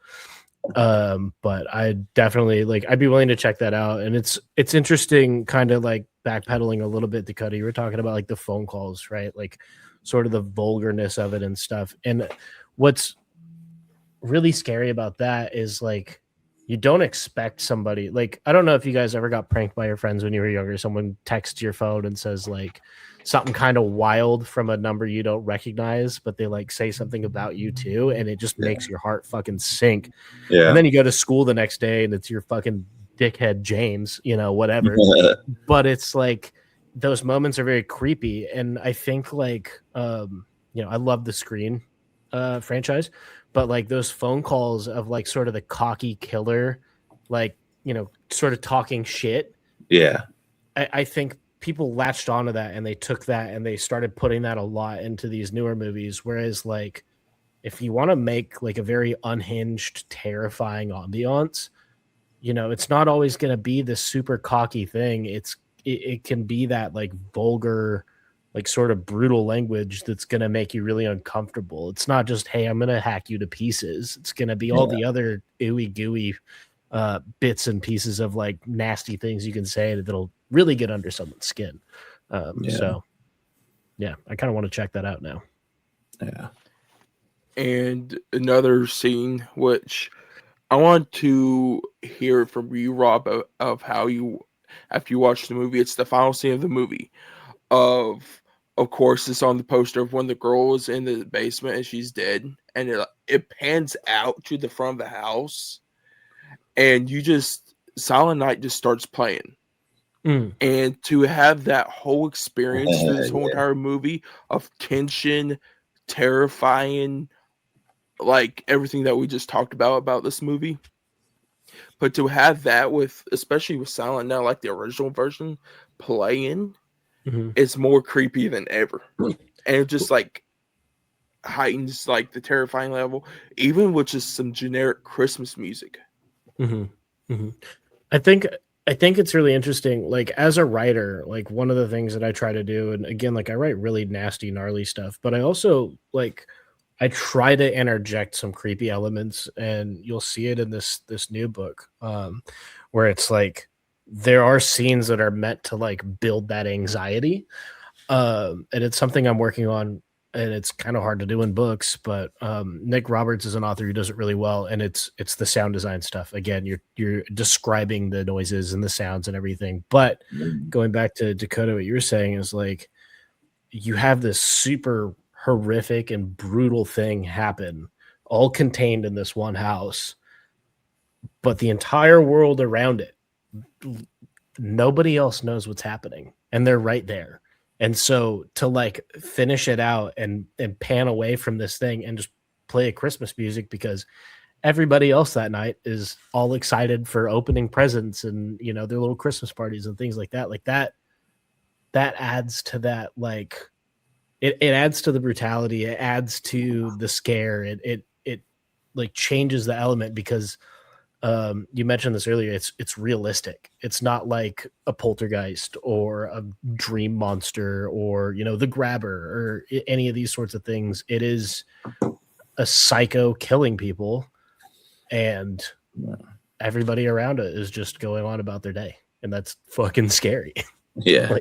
But I definitely I'd be willing to check that out. And it's interesting, kind of like backpedaling a little bit, Dakota. You were talking about like the phone calls, right? Like sort of the vulgarness of it and stuff. And what's really scary about that is like you don't expect somebody, like, I don't know if you guys ever got pranked by your friends when you were younger. Someone texts your phone and says like something kind of wild from a number you don't recognize, but they like say something about you too, and it just makes your heart fucking sink. And then you go to school the next day and it's your fucking dickhead James, whatever. But it's like those moments are very creepy. And I think like I love the Screen franchise, but like those phone calls of like sort of the cocky killer, like, sort of talking shit. Yeah. I think people latched onto that and they took that and they started putting that a lot into these newer movies. Whereas like, if you want to make like a very unhinged, terrifying ambiance, it's not always going to be this super cocky thing. It can be that like vulgar, like sort of brutal language that's going to make you really uncomfortable. It's not just, hey, I'm going to hack you to pieces. It's going to be all the other ooey gooey bits and pieces of like nasty things you can say that'll really get under someone's skin. So yeah, I kind of want to check that out now. Yeah. And another scene, which I want to hear from you, Rob, of how you, after you watch the movie, it's the final scene of the movie. Of course, it's on the poster of when the girl is in the basement and she's dead, and it pans out to the front of the house, and Silent Night just starts playing. And to have that whole experience through this whole entire movie of tension, terrifying, like everything that we just talked about this movie, but to have that especially with Silent Night, like the original version playing, it's more creepy than ever. And it just like heightens like the terrifying level, even with just some generic Christmas music. I think it's really interesting. Like as a writer, like one of the things that I try to do, and again, like I write really nasty, gnarly stuff, but I also I try to interject some creepy elements, and you'll see it in this new book, where it's like there are scenes that are meant to like build that anxiety. And it's something I'm working on, and it's kind of hard to do in books, but Nick Roberts is an author who does it really well. And it's the sound design stuff. Again, you're describing the noises and the sounds and everything. But going back to Dakota, what you were saying is like, you have this super horrific and brutal thing happen, all contained in this one house, but the entire world around it, nobody else knows what's happening, and they're right there. And so to like finish it out and pan away from this thing and just play a Christmas music because everybody else that night is all excited for opening presents and their little Christmas parties and things like that adds to that, like it adds to the brutality, it adds to the scare, it like changes the element because you mentioned this earlier, it's realistic. It's not like a poltergeist or a dream monster or the grabber or any of these sorts of things. It is a psycho killing people, and everybody around it is just going on about their day, and that's fucking scary. Yeah.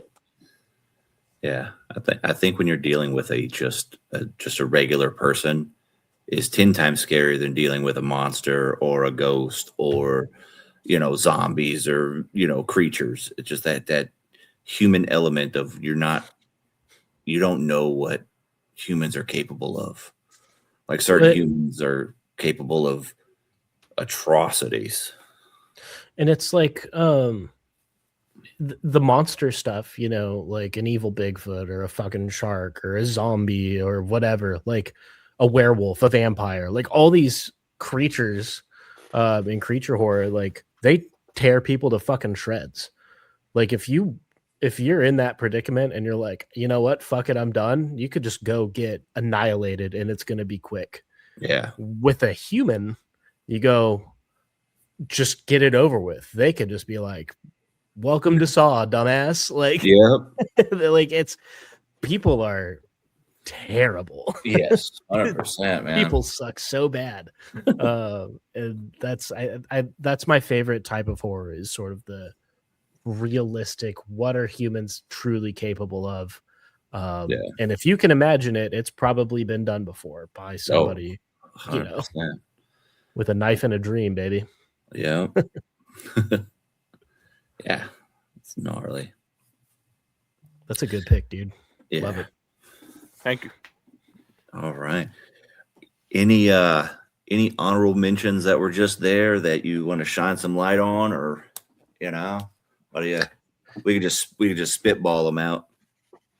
Yeah, I think when you're dealing with just a regular person, is 10 times scarier than dealing with a monster or a ghost or zombies or creatures. It's just that human element of you don't know what humans are capable of. Like certain humans are capable of atrocities. And it's like the monster stuff, you know, like an evil Bigfoot or a fucking shark or a zombie or whatever, like a werewolf, a vampire, like all these creatures in creature horror, like they tear people to fucking shreds. Like if you're in that predicament and you're like, you know what, fuck it, I'm done, you could just go get annihilated and it's going to be quick. Yeah. With a human, you go just get it over with. They could just be like, welcome to Saw, dumbass. Like, yep. Like it's people are terrible. Yes, 100%, man. People suck so bad. And that's my favorite type of horror, is sort of the realistic, what are humans truly capable of? And if you can imagine it, it's probably been done before by somebody, you know, with a knife and a dream, baby. Yeah. Yeah, it's gnarly. That's a good pick, dude. Yeah. Love it. Thank you. All right. Any honorable mentions that were just there that you want to shine some light on, or you know, what do you? We could just spitball them out.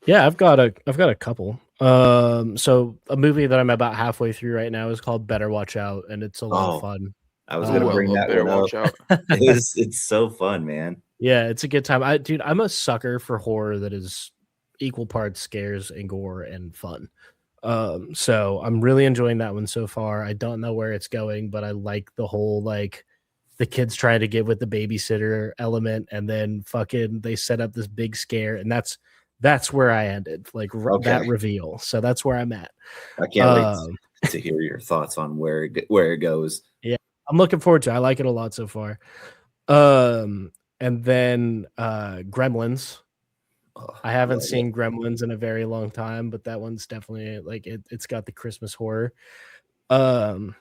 Yeah, I've got a couple. So a movie that I'm about halfway through right now is called Better Watch Out, and it's a lot of fun. I was gonna bring that one up. It's so fun, man. Yeah, it's a good time. I'm a sucker for horror that is equal parts scares and gore and fun. So I'm really enjoying that one so far. I don't know where it's going, but I like the whole like the kids trying to get with the babysitter element, and then fucking they set up this big scare, and that's where I ended, like that reveal. So that's where I'm at. I can't wait to hear your thoughts on where it goes. Yeah, I'm looking forward to it. I like it a lot so far. And then Gremlins. I haven't seen Gremlins in a very long time, but that one's definitely like it's got the Christmas horror. And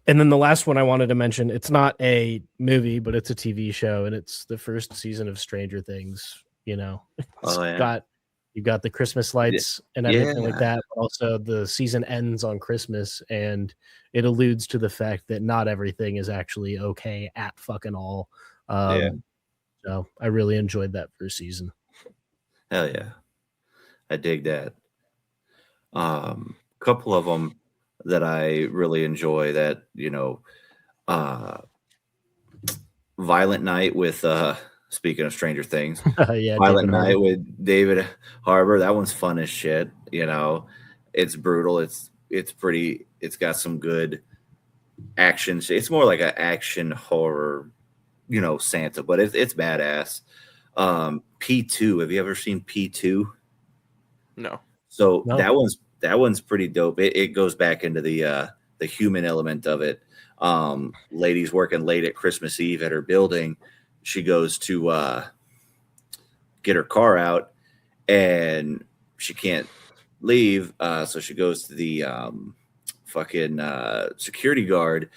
then the last one I wanted to mention, it's not a movie, but it's a TV show, and it's the first season of Stranger Things. You know, you've got the Christmas lights and everything like that, but also the season ends on Christmas, and it alludes to the fact that not everything is actually okay at fucking all. So I really enjoyed that first season. Hell yeah, I dig that. Couple of them that I really enjoy that, you know, Violent Night with speaking of Stranger Things, Violent Night with David Harbour. That one's fun as shit. You know, it's brutal. It's pretty. It's got some good action. It's more like an action horror, you know, Santa, but it's badass. P2. Have you ever seen P2? No. So that one's pretty dope. It goes back into the human element of it. Lady's working late at Christmas Eve at her building. She goes to get her car out, and she can't leave. So she goes to the fucking security guard.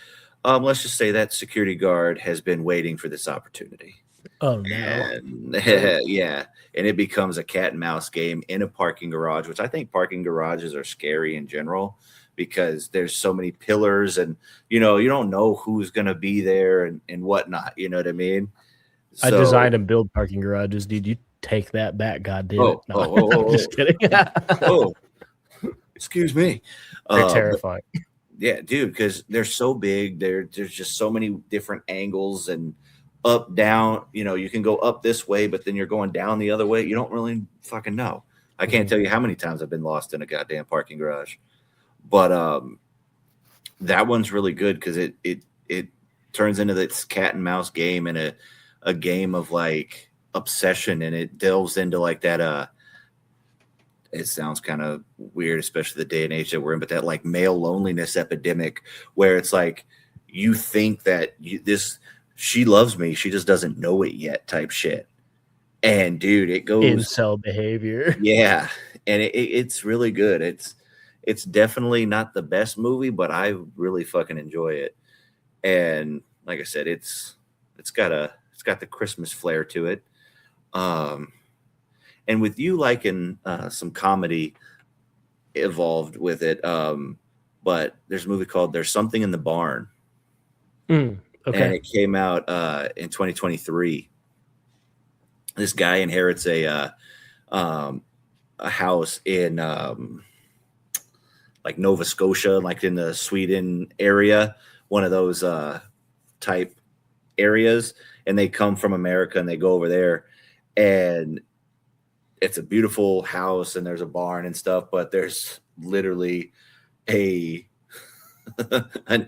Let's just say that security guard has been waiting for this opportunity. Oh no! And, yeah, and it becomes a cat and mouse game in a parking garage, which I think parking garages are scary in general because there's so many pillars, and you know you don't know who's gonna be there and whatnot. You know what I mean? I design and build parking garages, dude. You take that back, goddamn it! I'm just kidding. Excuse me. They're terrifying. Yeah, dude, because they're so big. There's just so many different angles and up, down. You know, you can go up this way, but then you're going down the other way. You don't really fucking know. I can't tell you how many times I've been lost in a goddamn parking garage. But that one's really good because it turns into this cat and mouse game and a game of like obsession, and it delves into like that it sounds kind of weird, especially the day and age that we're in, but that like male loneliness epidemic where it's like you think that she loves me, she just doesn't know it yet type shit. And dude, it goes incel behavior. Yeah, and it's really good. It's definitely not the best movie, but I really fucking enjoy it. And like I said, it's got the Christmas flair to it. and with you liking some comedy involved with it, but there's a movie called There's Something in the Barn. Okay. And it came out in 2023. This guy inherits a house in like Nova Scotia, like in the Sweden area, one of those type areas, and they come from America and they go over there, and it's a beautiful house and there's a barn and stuff, but there's literally an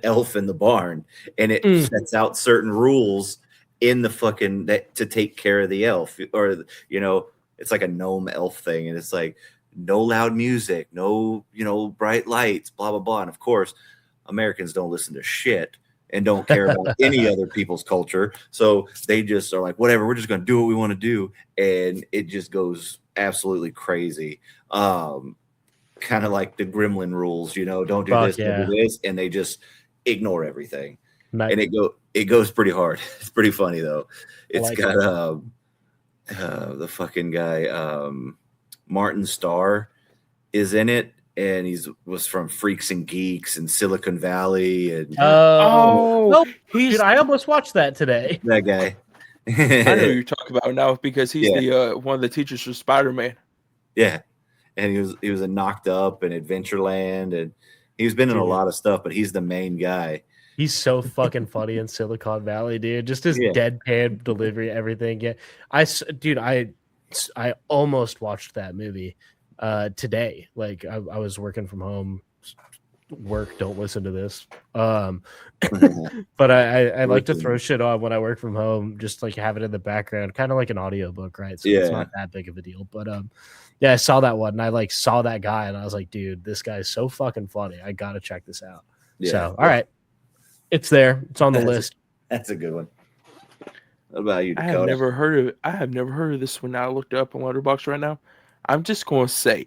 elf in the barn, and it sets out certain rules in the fucking to take care of the elf, or it's like a gnome elf thing, and it's like no loud music, no bright lights, blah blah blah. And of course, Americans don't listen to shit and don't care about any other people's culture, so they just are like, whatever, we're just gonna do what we want to do, and it just goes absolutely crazy. Kind of like the Gremlin rules, don't do this, don't do this, and they just ignore everything. And it goes pretty hard. It's pretty funny though. It's got the fucking guy Martin Starr is in it, and was from Freaks and Geeks and Silicon Valley, and dude, I almost watched that today. That guy. I know who you're talking about now because he's the one of the teachers for Spider-Man. Yeah. And he was in Knocked Up and Adventureland, and he's been in a lot of stuff, but he's the main guy. He's so fucking funny in Silicon Valley, dude. Just his deadpan delivery, everything. Yeah, I almost watched that movie today. Like I was working from home. Don't listen to this. But I like to throw shit on when I work from home, just like have it in the background, kind of like an audiobook, right? So it's not that big of a deal. But yeah, I saw that one, and I saw that guy, and I was like, dude, this guy's so fucking funny. I gotta check this out. Yeah. So all right, it's there. It's on the list. That's a good one. What about you, Dakota? I have never heard of this one. Now I looked it up on Letterboxd right now. I'm just going to say,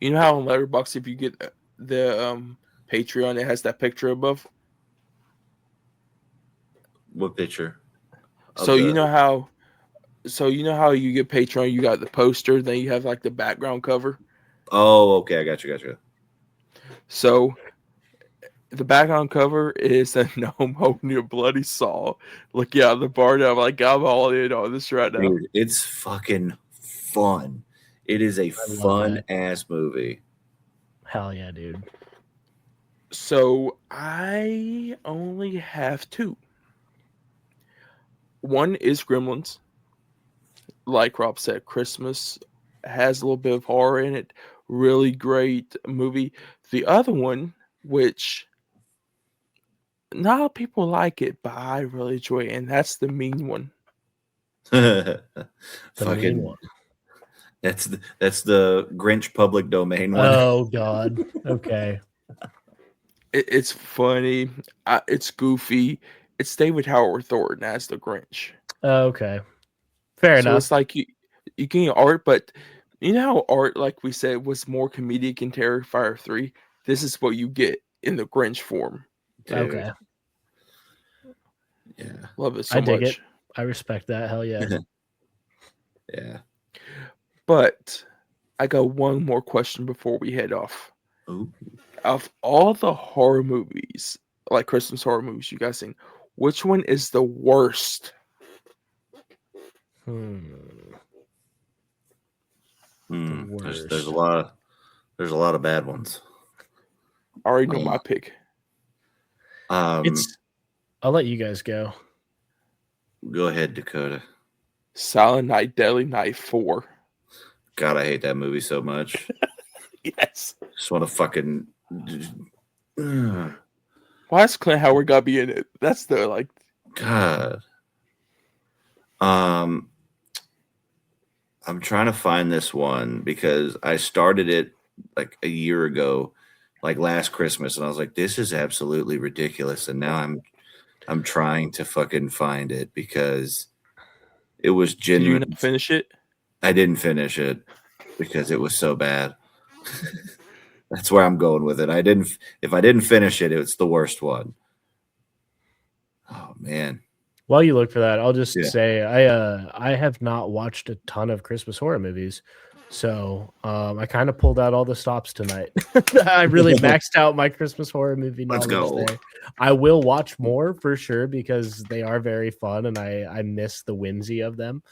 you know how on Letterboxd, if you get the Patreon, it has that picture above? What picture? So you know how you get Patreon, you got the poster, then you have like the background cover. Oh, okay, I got you. So the background cover is a gnome holding a bloody saw looking out of the bar. I'm like, I'm all in on this right now. Dude, it's fucking fun. It is a fun ass movie. Hell yeah, dude. So I only have two. One is Gremlins. Like Rob said, Christmas has a little bit of horror in it. Really great movie. The other one, which not a lot of people like it, but I really enjoy it, and that's The Mean One. Mean One. That's the Grinch public domain one. Oh God. Okay. It's funny. It's goofy. It's David Howard Thornton as the Grinch. Okay. Fair enough. It's like you can get art, but you know how art, like we said, was more comedic in Terrifier 3? This is what you get in the Grinch form. Dude. Okay. Yeah. Love it so much. I dig it. I respect that. Hell yeah. Yeah. But I got one more question before we head off. Ooh. Of all the horror movies, like Christmas horror movies you guys seen, which one is the worst? There's a lot of bad ones. I already know my pick. I'll let you guys go. Go ahead, Dakota. Silent Night, Deadly Night 4. God, I hate that movie so much. Yes. Just want to fucking. Why is Clint Howard gotta be in it? That's the like. God. I'm trying to find this one because I started it like a year ago, like last Christmas, and I was like, "This is absolutely ridiculous." And now I'm trying to fucking find it because it was genuine. Did you not finish it? I didn't finish it because it was so bad. That's where I'm going with it. If I didn't finish it, it's the worst one. Oh man. While you look for that, I'll just Yeah. say I have not watched a ton of Christmas horror movies. So I kind of pulled out all the stops tonight. I really maxed out my Christmas horror movie Let's knowledge go. there. I will watch more for sure because they are very fun and I miss the whimsy of them.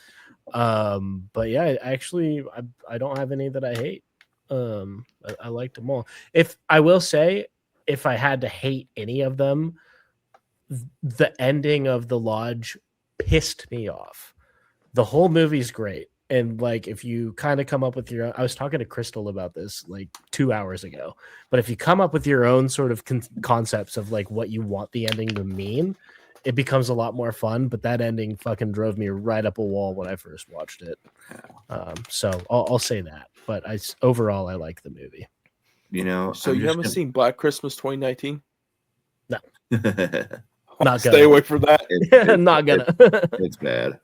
But yeah, actually I don't have any that I hate. I liked them all. If I will say, if I had to hate any of them, the ending of The Lodge pissed me off. The whole movie's great. And like, if you kind of come up with your own, I was talking to Crystal about this like 2 hours ago, but if you come up with your own sort of concepts of like what you want the ending to mean, it becomes a lot more fun. But that ending fucking drove me right up a wall when I first watched it. So I'll say that. But overall, I like the movie. You know, so you haven't seen Black Christmas 2019? No. Not stay away from that. Not gonna. It's bad.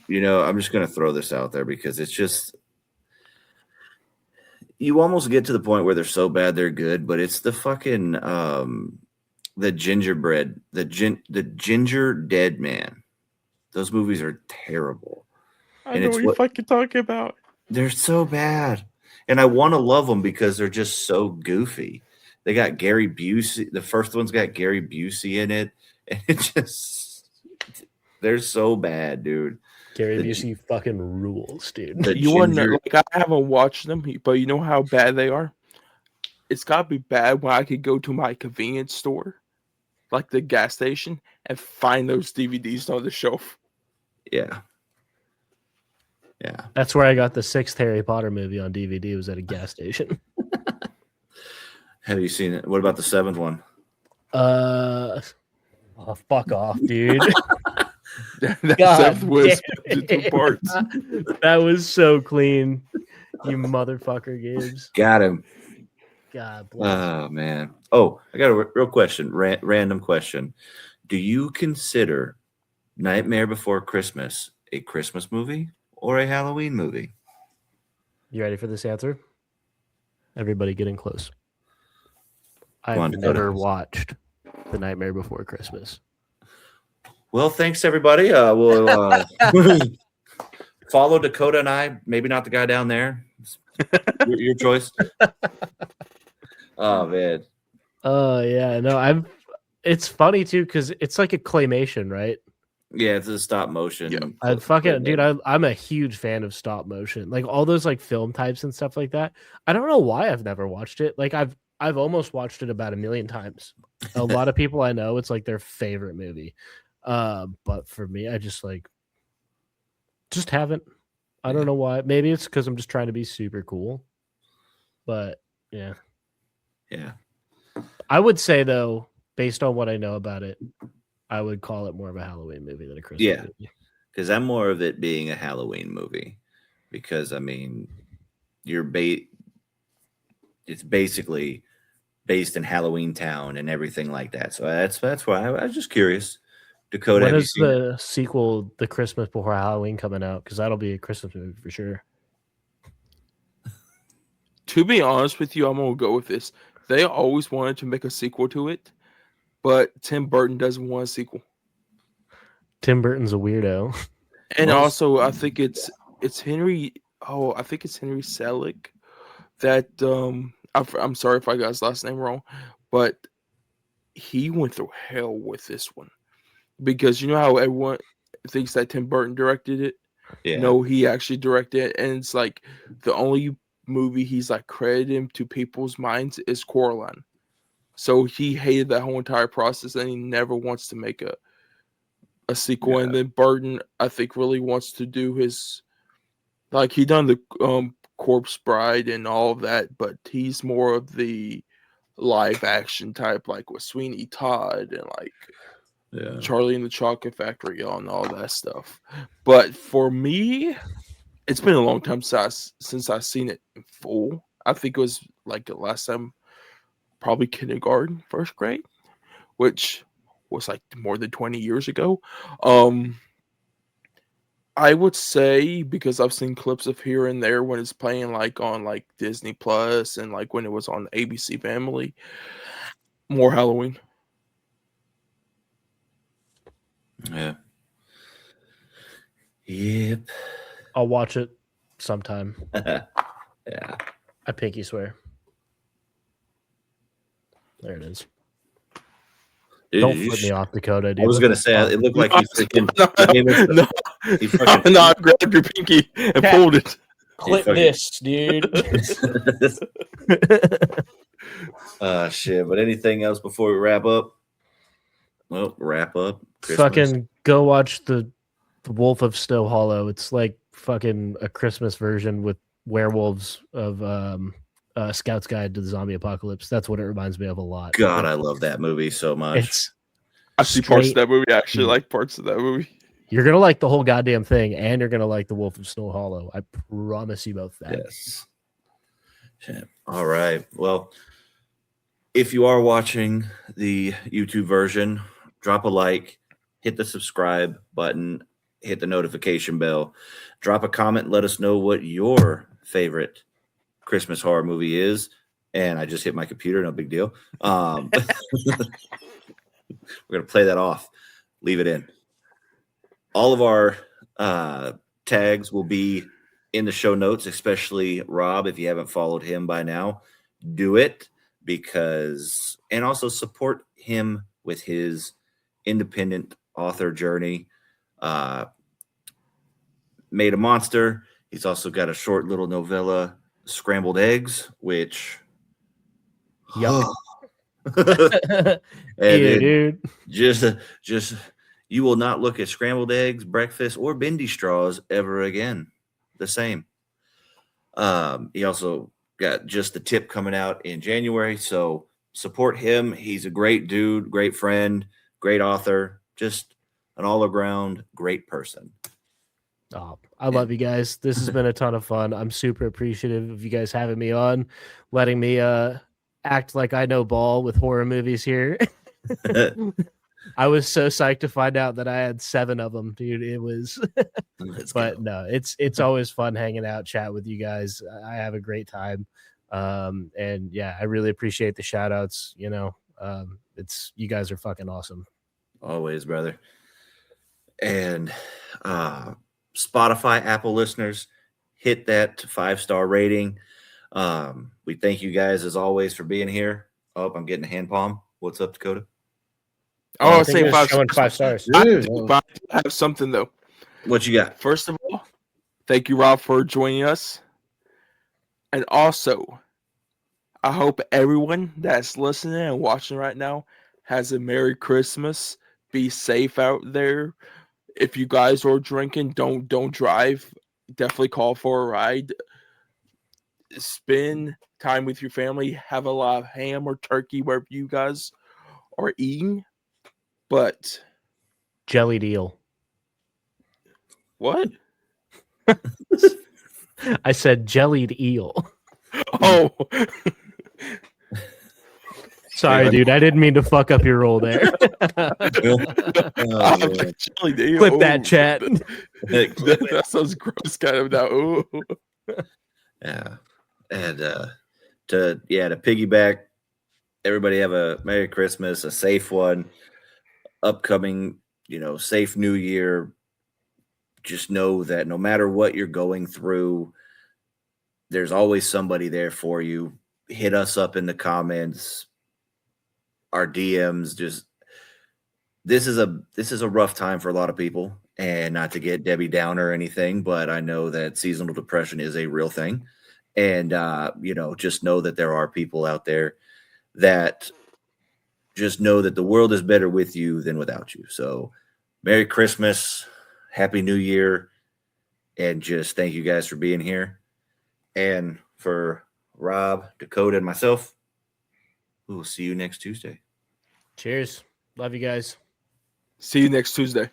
You know, I'm just gonna throw this out there because it's just you almost get to the point where they're so bad they're good, but it's the fucking the gingerbread, the ginger dead man. Those movies are terrible. I know what you're fucking talking about. They're so bad. And I want to love them because they're just so goofy. They got Gary Busey. The first one's got Gary Busey in it. And it just, they're so bad, dude. Gary Busey fucking rules, dude. You want to know, like, I haven't watched them, but you know how bad they are? It's got to be bad when I could go to my convenience store, like the gas station, and find those DVDs on the shelf. Yeah. Yeah. That's where I got the 6th Harry Potter movie on DVD. It was at a gas station. Have you seen it? What about the 7th one? Oh, fuck off, dude. God, was 2 parts. That was so clean. You motherfucker, Gibbs. Got him. God bless. Oh, man. Oh, I got a real question. Random question. Do you consider Nightmare Before Christmas a Christmas movie or a Halloween movie? You ready for this answer? Everybody getting close. I've never watched The Nightmare Before Christmas. Well, thanks, everybody. We'll follow Dakota and I. Maybe not the guy down there. Your choice. Oh, man. Oh, yeah. No, it's funny, too, because it's like a claymation, right? Yeah, it's a stop motion. Yeah. Dude, I'm a huge fan of stop motion. Like all those like film types and stuff like that. I don't know why I've never watched it. Like I've almost watched it about 1 million times. A lot of people I know, it's like their favorite movie. But for me, I just haven't. I don't know why. Maybe it's because I'm just trying to be super cool. But yeah. Yeah. I would say though, based on what I know about it, I would call it more of a Halloween movie than a Christmas movie. Because I'm more of it being a Halloween movie. Because I mean, it's basically based in Halloween Town and everything like that. So that's why I was just curious. Dakota, when is the sequel, The Christmas Before Halloween, coming out? Because that'll be a Christmas movie for sure. To be honest with you, I'm gonna go with this. They always wanted to make a sequel to it, but Tim Burton doesn't want a sequel. Tim Burton's a weirdo. And also, I think it's Henry. Oh, I think it's Henry Selick. That I'm sorry if I got his last name wrong, but he went through hell with this one because you know how everyone thinks that Tim Burton directed it. Yeah. No, he actually directed it, and it's like the only movie he's like credited to people's minds is Coraline. So he hated that whole entire process, and he never wants to make a sequel. Yeah. And then Burton, I think, really wants to do his, like, he done the Corpse Bride and all of that, but he's more of the live action type, like with Sweeney Todd and like Charlie and the Chocolate Factory and all that stuff. But for me, it's been a long time since I've seen it in full. I think it was like the last time, probably kindergarten, first grade, which was like more than 20 years ago. I would say, because I've seen clips of here and there when it's playing like on like Disney Plus and like when it was on ABC Family, more Halloween. Yeah. Yep. I'll watch it sometime. Yeah. I pinky swear. There it is. Dude, Don't flip me off, Dakota. Dude. I was gonna say it looked like he freaking No, I grabbed your pinky and pulled it. Clip this, dude. Shit. But anything else before we wrap up? Well, wrap up. Christmas. Fucking go watch the Wolf of Snow Hollow. It's like fucking a Christmas version with werewolves of Scout's Guide to the Zombie Apocalypse. That's what it reminds me of a lot. God, I love that movie so much. It's I see parts of that movie. I actually like parts of that movie. You're gonna like the whole goddamn thing, and you're gonna like the Wolf of Snow Hollow. I promise you both that. Yes. Shit. All right. Well, if you are watching the YouTube version, drop a like, hit the subscribe button, hit the notification bell, drop a comment, let us know what your favorite Christmas horror movie is. And I just hit my computer, no big deal. We're gonna play that off. Leave it in. All of our tags will be in the show notes, especially Rob. If you haven't followed him by now, do it and also support him with his independent author journey. Made a Monster. He's also got a short little novella, Scrambled Eggs, which Yuck. and Yeah, dude. just you will not look at scrambled eggs, breakfast, or bendy straws ever again the same. He also got Just the Tip coming out in January, so support him. He's a great dude, great friend, great author, just an all-around great person. Oh, I love you guys. This has been a ton of fun. I'm super appreciative of you guys having me on, letting me act like I know ball with horror movies here. I was so psyched to find out that I had 7 of them, dude. It was, but no, it's always fun hanging out, chat with you guys. I have a great time. And yeah, I really appreciate the shout outs. You know, you guys are fucking awesome. Always, brother. And Spotify, Apple listeners, hit that 5-star rating. We thank you guys as always for being here. Oh, I'm getting a hand palm. What's up, Dakota? Oh, say 5 stars. I have something though. What you got? First of all, thank you, Rob, for joining us. And also, I hope everyone that's listening and watching right now has a Merry Christmas. Be safe out there. If you guys are drinking, don't drive. Definitely call for a ride. Spend time with your family. Have a lot of ham or turkey wherever you guys are eating. But Jellied eel. what? I said jellied eel. Oh. Sorry, dude. I didn't mean to fuck up your roll there. Clip that, chat. That sounds gross, kind of now. Ooh. Yeah, and to piggyback, everybody have a Merry Christmas, a safe one, upcoming, safe New Year. Just know that no matter what you're going through, there's always somebody there for you. Hit us up in the comments, our DMs. This is a rough time for a lot of people, and not to get Debbie Down or anything, but I know that seasonal depression is a real thing. And, just know that there are people out there that just know that the world is better with you than without you. So Merry Christmas, Happy New Year, and just thank you guys for being here. And for Rob, Dakota, and myself, we will see you next Tuesday. Cheers. Love you guys. See you next Tuesday.